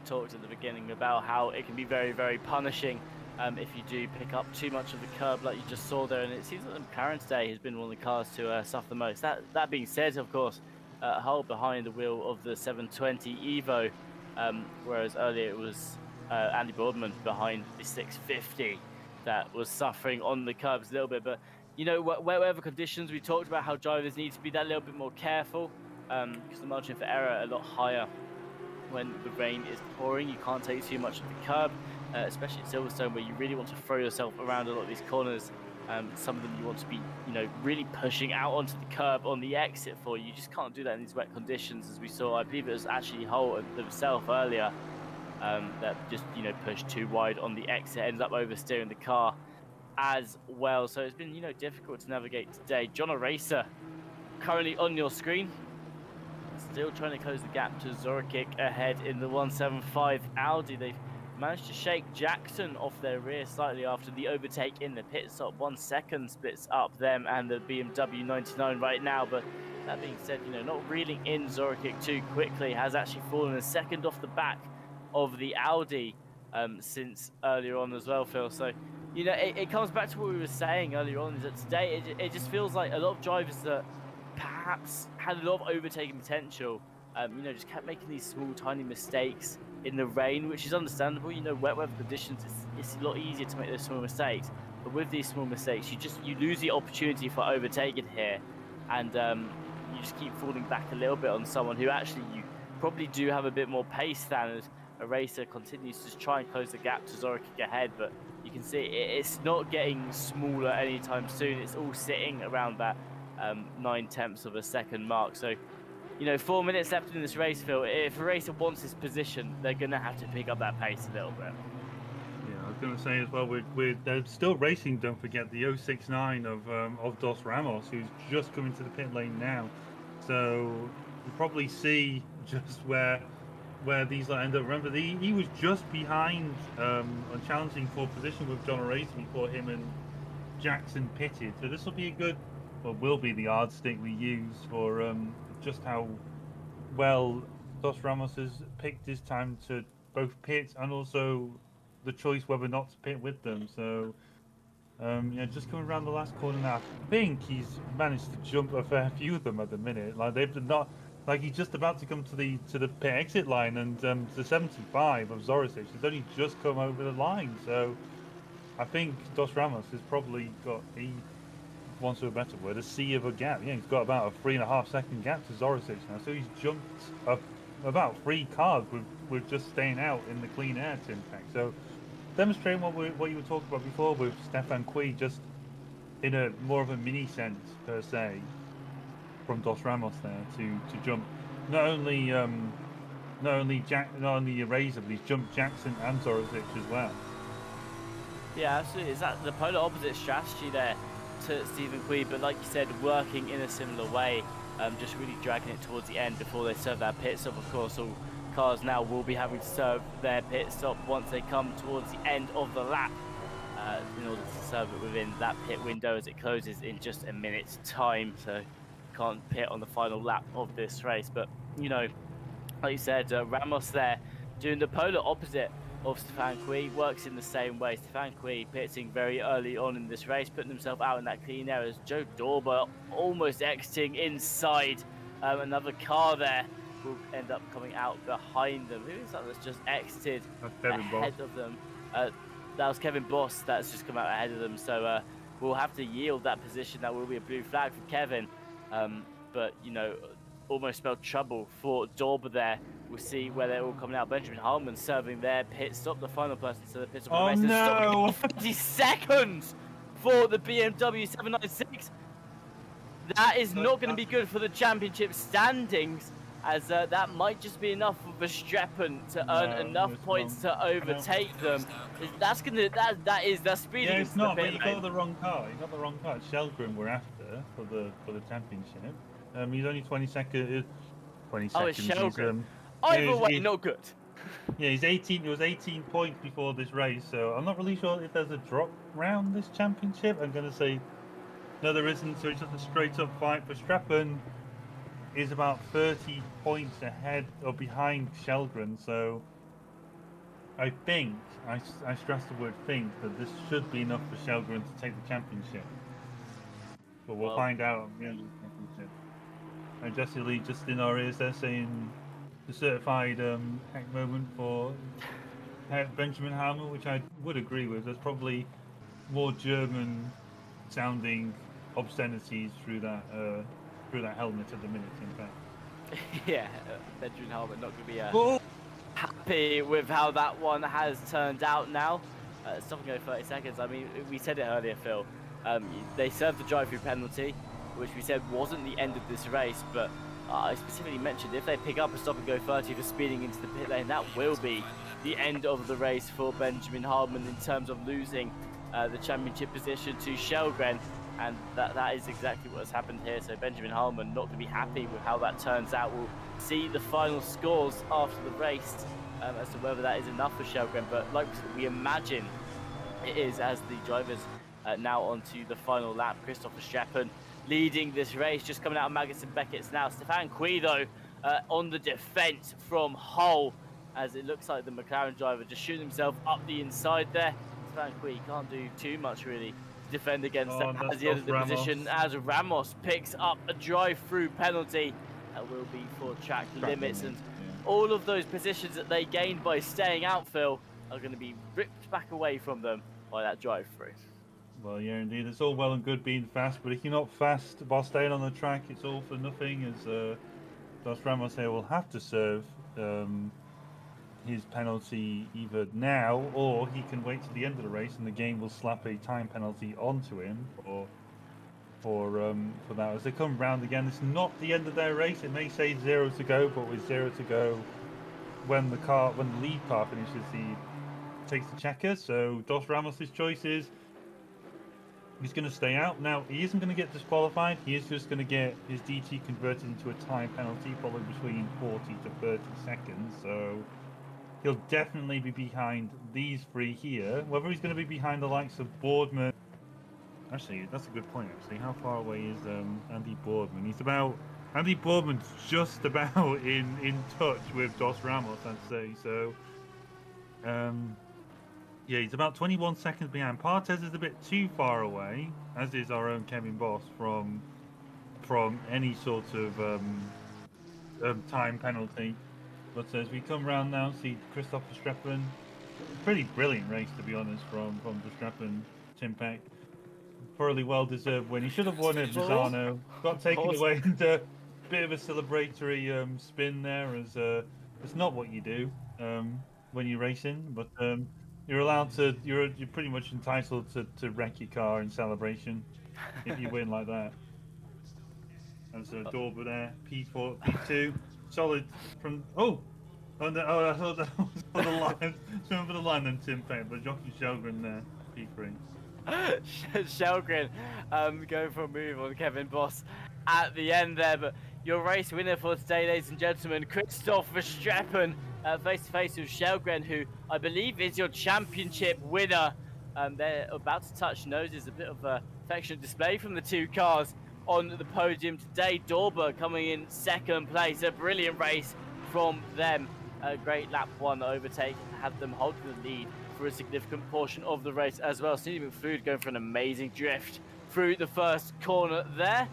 talked at the beginning about how it can be very, very punishing if you do pick up too much of the curb, like you just saw there. And it seems like the McLaren today has been one of the cars to suffer the most. That being said, of course, Hull behind the wheel of the 720 Evo, whereas earlier it was Andy Boardman behind the 650 that was suffering on the curbs a little bit. But you know, whatever conditions, we talked about how drivers need to be that little bit more careful. Because the margin for error a lot higher when the rain is pouring. You can't take too much of the curb, especially at Silverstone, where you really want to throw yourself around a lot of these corners. Some of them you want to be, you know, really pushing out onto the curb on the exit for. You just can't do that in these wet conditions, as we saw. I believe it was actually Holt himself earlier that just, you know, pushed too wide on the exit, ends up oversteering the car as well. So it's been, you know, difficult to navigate today. John O'Racer currently on your screen. Still trying to close the gap to Zorkic ahead in the 175 Audi. They've managed to shake Jackson off their rear slightly after the overtake in the pit stop. 1 second splits up them and the BMW 99 right now. But that being said, you know, not reeling in Zorkic too quickly, has actually fallen a second off the back of the Audi since earlier on as well, Phil. So, you know, it comes back to what we were saying earlier on, is that today it just feels like a lot of drivers that perhaps had a lot of overtaking potential, you know, just kept making these small, tiny mistakes in the rain, which is understandable. You know, wet weather conditions, it's a lot easier to make those small mistakes. But with these small mistakes, you lose the opportunity for overtaking here, and you just keep falling back a little bit on someone who actually you probably do have a bit more pace than. As a racer continues to try and close the gap to Zorkic ahead, but you can see it's not getting smaller anytime soon. It's all sitting around that 9/10 of a second mark. So, you know, 4 minutes left in this race, Phil. If a racer wants his position, they're going to have to pick up that pace a little bit. Yeah, I was going to say as well, they're still racing, don't forget, the 069 of Dos Ramos, who's just coming to the pit lane now. So you probably see just where these end up. Remember, he was just behind on challenging for position with John O'Racer before him and Jackson pitted. So this will be a good, well, will be the yardstick we use for just how well Dos Ramos has picked his time to both pit and also the choice whether or not to pit with them. So yeah, just coming around the last corner now, I think he's managed to jump a fair few of them at the minute. Like they've not, like he's just about to come to the pit exit line, and the 75 of Zoricic has only just come over the line. So I think Dos Ramos has probably got wants a better word, a sea of a gap. Yeah, he's got about a 3.5 second gap to Zoricic now. So he's jumped up about 3 cars with just staying out in the clean air to impact. So demonstrating what you were talking about before with Stefan Cui, just in a more of a mini sense per se from Dos Ramos there to jump not only Razor, but he's jumped Jackson and Zoricic as well. Yeah, absolutely. Is that the polar opposite strategy there to Stephen Cui, but like you said, working in a similar way, just really dragging it towards the end before they serve that pit stop. Of course, all cars now will be having to serve their pit stop once they come towards the end of the lap in order to serve it within that pit window, as it closes in just a minute's time. So can't pit on the final lap of this race. But, you know, like you said, Ramos there doing the polar opposite of Stefan Cui, works in the same way. Stefan Cui pitting very early on in this race, putting himself out in that clean air as Joe Dorber almost exiting inside another car there. Will end up coming out behind them. Who is that that's just exited ahead of them? That was Kevin Boss that's just come out ahead of them. So we'll have to yield that position. That will be a blue flag for Kevin. But, you know, almost spelled trouble for Dorber there. We'll see where they're all coming out. Benjamin Harman serving their pit stop, the final person to the pit stop. Oh no! 50 seconds for the BMW 796. That is not going to be good for the championship standings, as that might just be enough for Verstappen to earn enough points to overtake them. That's speeding. Yeah, it's not. But you got the wrong car. You got the wrong car. Shelgren we're after for the championship. He's only 20 seconds. 20 seconds. Oh, it's Shelgren. Either way, not good. Yeah, he's 18. It was 18 points before this race, so I'm not really sure if there's a drop round this championship. I'm going to say no, there isn't. So it's just a straight up fight. Verstappen is about 30 points ahead or behind Shelgren, so I think, I stress the word think, that this should be enough for Shelgren to take the championship. But we'll find out at the end of the championship. And Jesse Lee just in our ears there saying the certified heck moment for Benjamin Hammer, which I would agree with. There's probably more German sounding obscenities through that helmet at the minute, in fact. Yeah, Benjamin Harmon not going to be happy with how that one has turned out now. Stopping over 30 seconds. I mean, we said it earlier, Phil. They served the drive-through penalty, which we said wasn't the end of this race, but I specifically mentioned if they pick up a stop and go 30 for speeding into the pit lane, that will be the end of the race for Benjamin Hardman in terms of losing the championship position to Shelgren, and that is exactly what has happened here. So Benjamin Hardman not going to be happy with how that turns out. We'll see the final scores after the race as to whether that is enough for Shelgren, but like we imagine it is, as the drivers now onto the final lap. Christopher Streppen leading this race, just coming out of Magnussen Beckett's now. Stefan Guido on the defence from Hull, as it looks like the McLaren driver just shooting himself up the inside there. Stefan Guido can't do too much really to defend against that as he entered the position, as Ramos picks up a drive-through penalty. That will be for track limits, and all of those positions that they gained by staying out, Phil, are going to be ripped back away from them by that drive-through. Well, yeah, indeed. It's all well and good being fast, but if you're not fast while staying on the track, it's all for nothing, as Dos Ramos here will have to serve his penalty either now, or he can wait to the end of the race and the game will slap a time penalty onto him for that. As they come round again, it's not the end of their race. It may say 0 to go, but with 0 to go, when the lead car finishes, he takes the checker. So Dos Ramos's choice is he's going to stay out. Now, he isn't going to get disqualified. He is just going to get his DT converted into a time penalty, probably between 40 to 30 seconds. So he'll definitely be behind these three here. Whether he's going to be behind the likes of Boardman. Actually, that's a good point, actually. How far away is Andy Boardman? Andy Boardman's just about in touch with Dos Ramos, I'd say. So, yeah, he's about 21 seconds behind. Partes is a bit too far away, as is our own Kevin Boss, from any sort of time penalty. But as we come round now, see Christopher Streppen. Pretty brilliant race, to be honest, from the Streppen Tim Peck. Thoroughly well-deserved win. He should have won at Misano. Got taken away into a bit of a celebratory spin there, as it's not what you do when you're racing, but you're allowed to. You're pretty much entitled to wreck your car in celebration if you win like that. As Dorber there, P4, P2, solid from. Oh, I thought that was for the line. Remember the line then, Tim Peck, but Jockey Shelgren there, P3. Shelgren going for a move on Kevin Boss at the end there, but your race winner for today, ladies and gentlemen, Christopher Streppen, face to face with Shelgren, who I believe is your championship winner. They're about to touch noses, a bit of a affectionate display from the two cars on the podium today. Dorber coming in second place, a brilliant race from them. A great lap one overtake, had them holding the lead for a significant portion of the race as well. Steve McFood going for an amazing drift through the first corner there.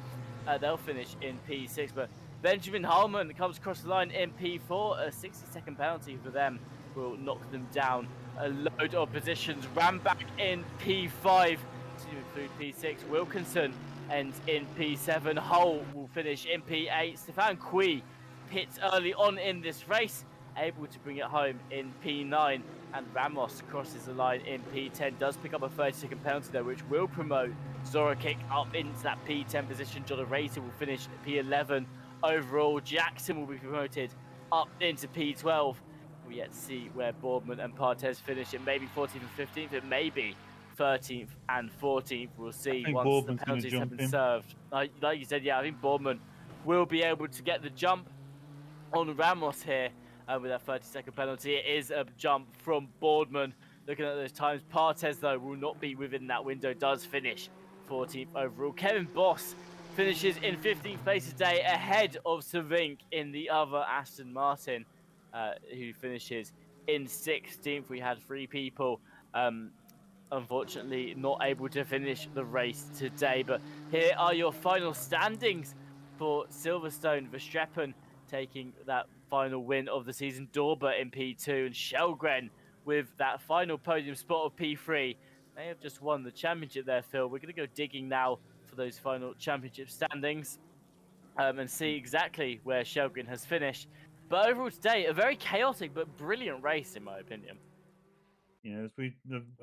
They'll finish in P6, but Benjamin Hallman comes across the line in P4. A 60-second penalty for them will knock them down a load of positions. Ramback in P5, Steve McFood P6. Wilkinson ends in P7. Hull will finish in P8. Stefan Cui pits early on in this race, able to bring it home in P9, and Ramos crosses the line in P10, does pick up a 30-second penalty there, which will promote Zorakic up into that P10 position. John Racer will finish P11 overall. Jackson will be promoted up into P12. We yet to see where Boardman and Partes finish. It may be 14th and 15th, it may be 13th and 14th. We'll see once Boardman's the penalties have been in. served. Like you said, yeah, I think Boardman will be able to get the jump on Ramos here. With that 30-second penalty, it is a jump from Boardman. Looking at those times, Partes though will not be within that window. Does finish 14th overall. Kevin Boss finishes in 15th place today, ahead of Savink in the other Aston Martin, who finishes in 16th. We had 3 people unfortunately not able to finish the race today. But here are your final standings for Silverstone. Verstappen taking that final win of the season, Dorber in P2, and Shelgren with that final podium spot of P3. They have just won the championship there, Phil. We're going to go digging now for those final championship standings and see exactly where Shelgren has finished. But overall today, a very chaotic but brilliant race, in my opinion. Yeah,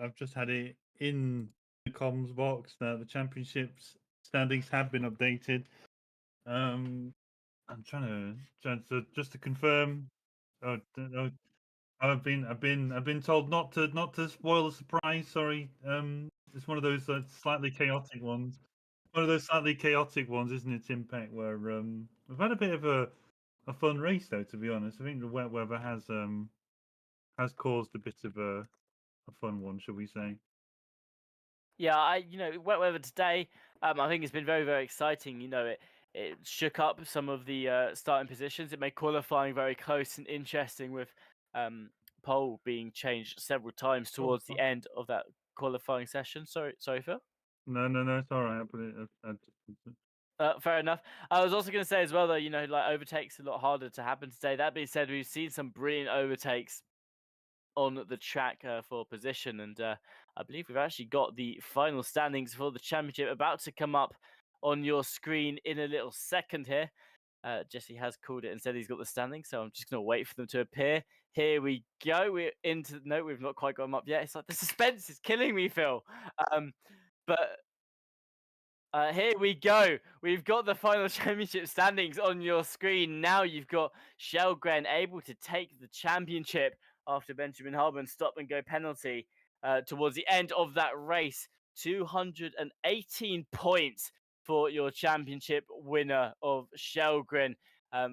I've just had it in the comms box that the championships standings have been updated. I'm trying to just to confirm. I've been told not to spoil the surprise. Sorry. It's one of those slightly chaotic ones. One of those slightly chaotic ones, isn't it, Impact? Where we've had a bit of a fun race, though. To be honest, I think the wet weather has caused a bit of a fun one, shall we say? Yeah, wet weather today. I think it's been very, very exciting. It shook up some of the starting positions. It made qualifying very close and interesting, with pole being changed several times towards the end of that qualifying session. Sorry, Phil. No, it's all right. I put it. Fair enough. I was also going to say as well, though, like overtakes a lot harder to happen today. That being said, we've seen some brilliant overtakes on the track for position, and I believe we've actually got the final standings for the championship about to come up on your screen in a little second here. Jesse has called it and said he's got the standings, so I'm just going to wait for them to appear. Here we go. We're into no, we've not quite got them up yet. It's like the suspense is killing me, Phil. But here we go. We've got the final championship standings on your screen. Now you've got Shelgren able to take the championship after Benjamin Harman's stop and go penalty towards the end of that race. 218 points for your championship winner of Shelgren,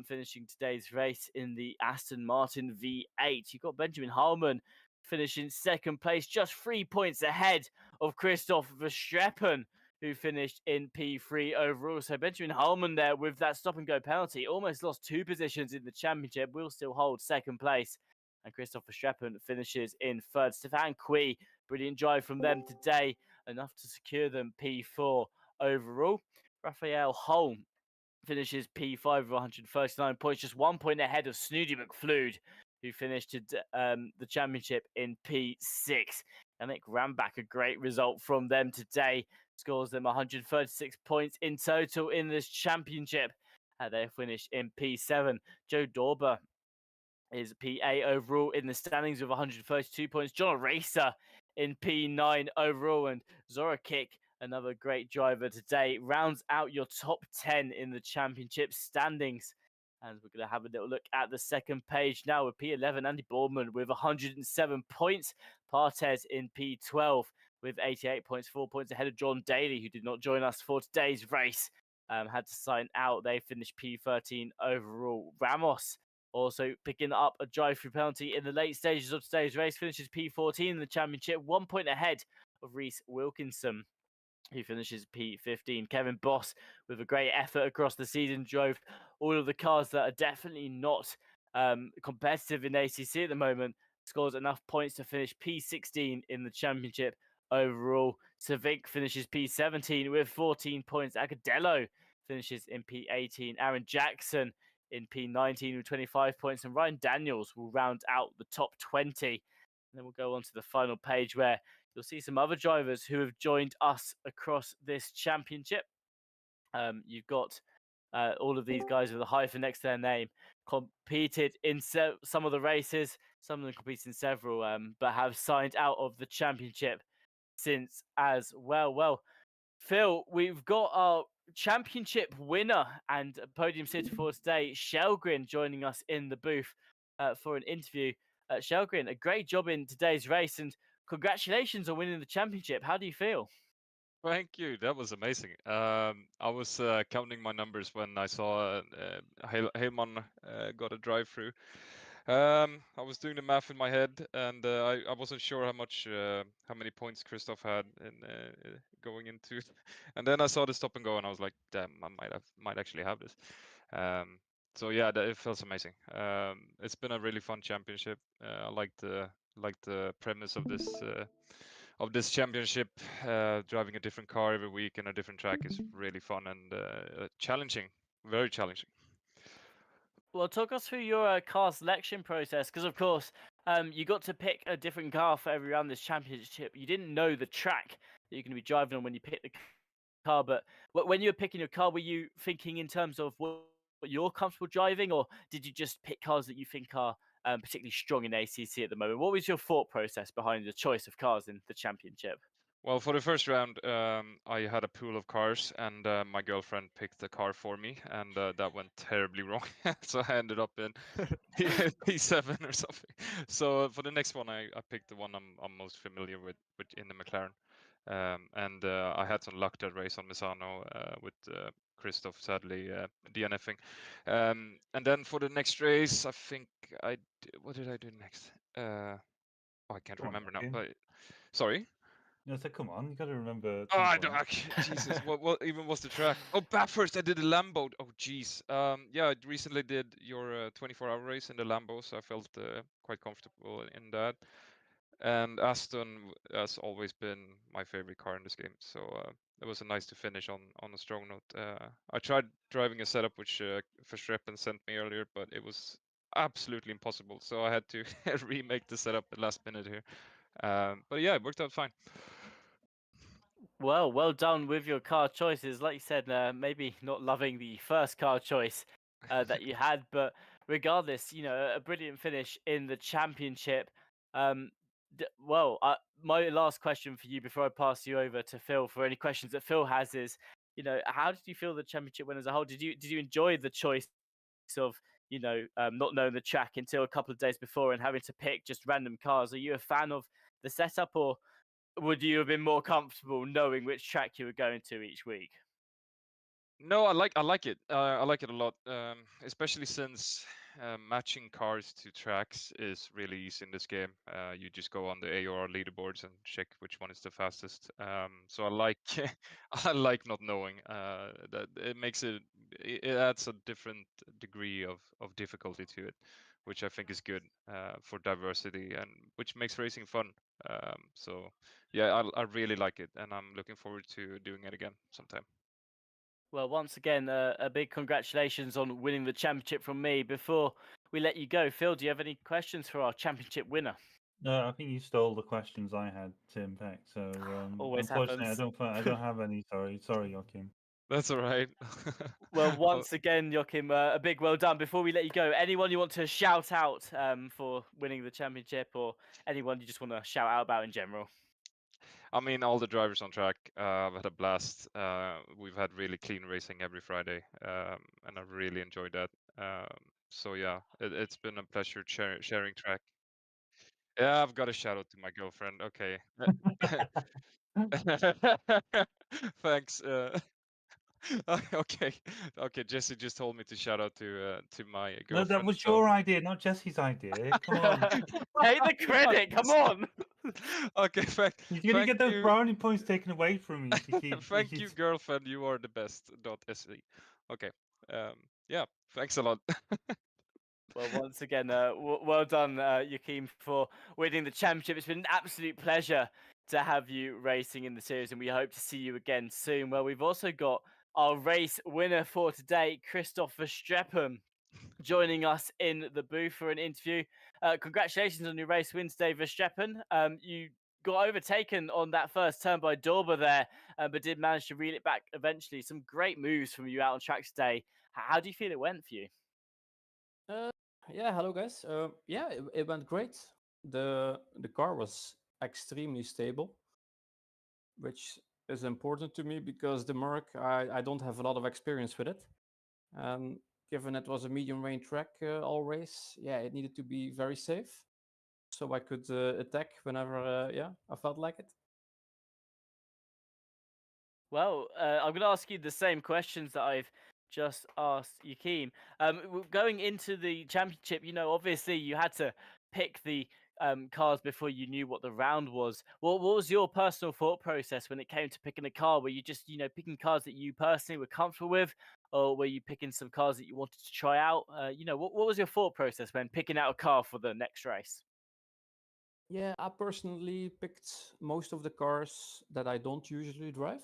finishing today's race in the Aston Martin V8. You've got Benjamin Harman finishing second place, just 3 points ahead of Christoph Verstappen, who finished in P3 overall. So Benjamin Harman there with that stop and go penalty almost lost 2 positions in the championship, will still hold second place. And Christoph Verstappen finishes in third. Stefan Kui, brilliant drive from them today, enough to secure them P4 overall. Raphael Holm finishes P5 with 139 points, just 1 point ahead of Snooty McFlood, who finished the championship in P6. Yannick Rambach, a great result from them today, scores them 136 points in total in this championship. They finished in P7. Joe Dorber is P8 overall in the standings with 132 points. John Racer in P9 overall, and Zora Kick, another great driver today, rounds out your top 10 in the championship standings. And we're going to have a little look at the second page now with P11, Andy Boardman with 107 points. Partes in P12 with 88 points, 4 points ahead of John Daly, who did not join us for today's race. Had to sign out. They finished P13 overall. Ramos also picking up a drive-through penalty in the late stages of today's race, finishes P14 in the championship, 1 point ahead of Reese Wilkinson, who finishes P15. Kevin Boss, with a great effort across the season, drove all of the cars that are definitely not competitive in ACC at the moment, scores enough points to finish P16 in the championship overall. Savik finishes P17 with 14 points. Agadello finishes in P18. Aaron Jackson in P19 with 25 points, and Ryan Daniels will round out the top 20. And then we'll go on to the final page where you'll see some other drivers who have joined us across this championship. You've got all of these guys with a hyphen next to their name competed in some of the races. Some of them competed in several, but have signed out of the championship since as well. Well, Phil, we've got our championship winner and podium sitter for today, Shelgren, joining us in the booth for an interview. Shelgren, a great job in today's race, and congratulations on winning the championship. How do you feel? Thank you. That was amazing. I was counting my numbers when I saw Heyman got a drive-through, I was doing the math in my head, and I wasn't sure how many points Christoph had in going into, and then I saw the stop and go, and I was like, damn, I might actually have this. So yeah, it feels amazing. It's been a really fun championship. I like the premise of this championship. Driving a different car every week and a different track is really fun and challenging, very challenging. Well, talk us through your car selection process, because of course, you got to pick a different car for every round this championship. You didn't know the track that you're going to be driving on when you picked the car, but when you were picking your car, were you thinking in terms of what you're comfortable driving, or did you just pick cars that you think are particularly strong in ACC at the moment? What was your thought process behind the choice of cars in the championship? Well, for the first round, I had a pool of cars, and my girlfriend picked the car for me, and that went terribly wrong. So I ended up in P7 or something. So for the next one, I picked the one I'm most familiar with in the McLaren. And I had some luck that race on Misano with Christoph sadly DNFing. And then for the next race, I think what did I do next? I can't Come on, remember now. Joachim. But sorry. No, so come on, you got to remember. Oh, Some I don't. points. Jesus, what even was the track? Oh, Bathurst. I did a Lambo. Oh, jeez. Yeah, I recently did your 24-hour race in the Lambo, so I felt quite comfortable in that. And Aston has always been my favorite car in this game, so it was nice to finish on a strong note. I tried driving a setup which Verstappen sent me earlier, but it was absolutely impossible, so I had to remake the setup at last minute here. But yeah, it worked out fine. Well done with your car choices. Like you said, maybe not loving the first car choice that you had, but regardless, a brilliant finish in the championship. Um, my last question for you before I pass you over to Phil for any questions that Phil has is, how did you feel the championship went as a whole? Did you enjoy the choice of, not knowing the track until a couple of days before and having to pick just random cars? Are you a fan of the setup, or would you have been more comfortable knowing which track you were going to each week? No, I like it. I like it a lot, especially since matching cars to tracks is really easy in this game. You just go on the AOR leaderboards and check which one is the fastest. So I like I like not knowing. That it makes it adds a different degree of difficulty to it, which I think is good for diversity and which makes racing fun. So yeah, I really like it, and I'm looking forward to doing it again sometime. Well, once again, a big congratulations on winning the championship from me. Before we let you go, Phil, do you have any questions for our championship winner? No, I think you stole the questions I had, Tim Peck. So Always unfortunately, happens. I don't have any. Sorry, Joachim. That's all right. Well, Oh, once again, Joachim, a big well done. Before we let you go, anyone you want to shout out for winning the championship, or anyone you just want to shout out about in general? I mean, all the drivers on track, I've had a blast. We've had really clean racing every Friday, and I've really enjoyed that. So yeah, it's been a pleasure sharing track. Yeah, I've got a shout out to my girlfriend. Okay. Thanks. Okay, okay. Jesse just told me to shout out to my No, that girlfriend. was So your idea, not Jesse's idea. Come on, Take the credit. Come on. okay, he's gonna thank get those you. brownie points taken away from me if you keep. Thank you, girlfriend. You are the best. .se. Okay. Yeah. Thanks a lot. Well, once again, well done, Joachim, for winning the championship. It's been an absolute pleasure to have you racing in the series, and we hope to see you again soon. Well, we've also got our race winner for today, Christoph Verstappen, joining us in the booth for an interview. Congratulations on your race win today, Verstappen. You got overtaken on that first turn by Dorber there, but did manage to reel it back eventually. Some great moves from you out on track today. How do you feel it went for you? Uh, yeah, hello guys. Yeah, it went great. The car was extremely stable, which is important to me because the Merc, I don't have a lot of experience with it. And given it was a medium range track all race, yeah, it needed to be very safe, so I could attack whenever yeah, I felt like it. Well, I'm going to ask you the same questions that I've just asked Yakeem. Going into the championship, obviously you had to pick the cars before you knew what the round was. What was your personal thought process when it came to picking a car? Were you just, picking cars that you personally were comfortable with, or were you picking some cars that you wanted to try out? What was your thought process when picking out a car for the next race? Yeah, I personally picked most of the cars that I don't usually drive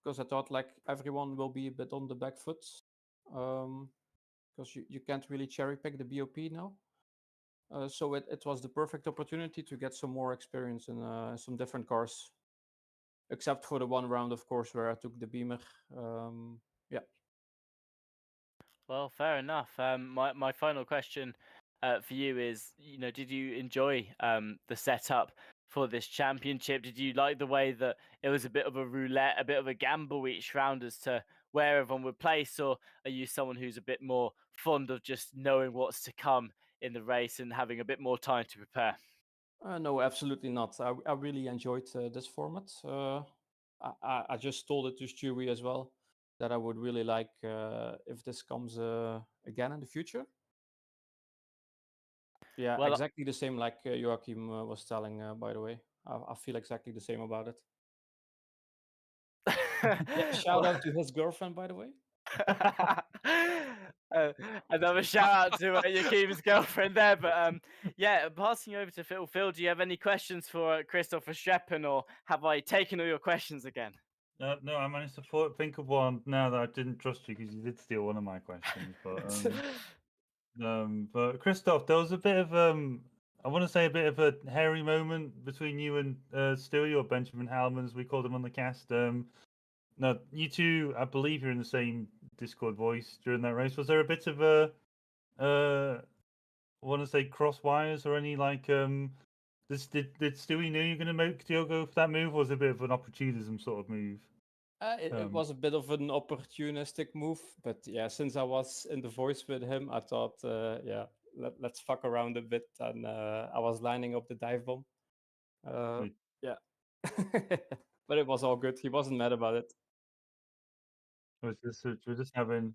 because I thought like everyone will be a bit on the back foot because you can't really cherry pick the BOP now. So it was the perfect opportunity to get some more experience in some different cars, except for the one round, of course, where I took the Beamer. Yeah. Well, fair enough. My final question for you is, did you enjoy the setup for this championship? Did you like the way that it was a bit of a roulette, a bit of a gamble each round as to where everyone would place, or are you someone who's a bit more fond of just knowing what's to come in the race and having a bit more time to prepare? No, absolutely not. I really enjoyed this format. I just told it to Stewie as well that I would really like if this comes again in the future. Yeah, Well, exactly the same like Joachim was telling, by the way. I feel exactly the same about it. Yeah, shout out to his girlfriend, by the way. uh, Another shout out to Yakim's girlfriend there. But yeah, passing over to Phil. Phil, do you have any questions for Christopher Streppen, or have I taken all your questions again? No, I managed to think of one now that I didn't trust you because you did steal one of my questions. But Christoph, there was a bit of I want to say a bit of a hairy moment between you and Stewie, or Benjamin Hallman, as we called him on the cast. No, you two, I believe you're in the same Discord voice during that race. Was there a bit of a I want to say cross wires or any like did Stewie know you're going to make Diogo for that move, or was it a bit of an opportunism sort of move? It was a bit of an opportunistic move, but yeah, since I was in the voice with him, I thought, yeah, let's fuck around a bit, and I was lining up the dive bomb. Yeah, but it was all good. He wasn't mad about it. We're just having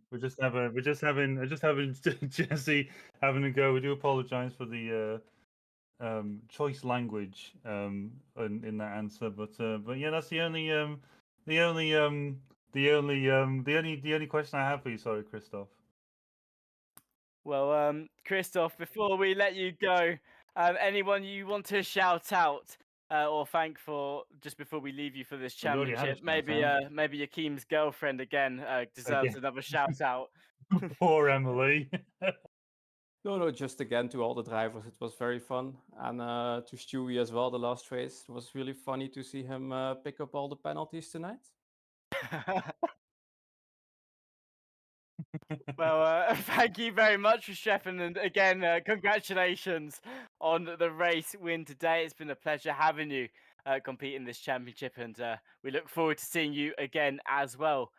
Jesse having a go. We do apologize for the choice language in that answer, but yeah, that's the only question I have for you. Sorry, Christoph. Well, Christoph, before we let you go, anyone you want to shout out or thank for just before we leave you for this Well, you already had a championship? Maybe, shout-out. maybe Yakim's girlfriend again deserves Again. another shout out. Poor Emily. No, just again to all the drivers. It was very fun. And to Stewie as well, the last race. It was really funny to see him pick up all the penalties tonight. Well, thank you very much for Streffen, and again, congratulations on the race win today. It's been a pleasure having you compete in this championship, and we look forward to seeing you again as well.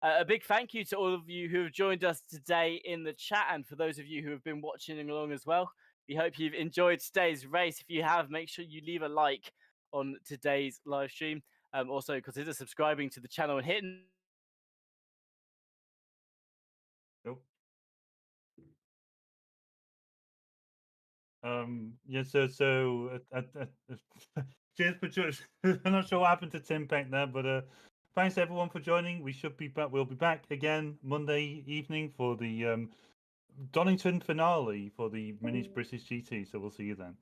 A big thank you to all of you who have joined us today in the chat, and for those of you who have been watching along as well. We hope you've enjoyed today's race. If you have, make sure you leave a like on today's live stream. Also, consider subscribing to the channel and hitting. Nope. Yeah, so cheers for joining. I'm not sure what happened to Tim Peck there, but thanks everyone for joining. We should be back. We'll be back again Monday evening for the Donington finale for the Mini British GT. So we'll see you then.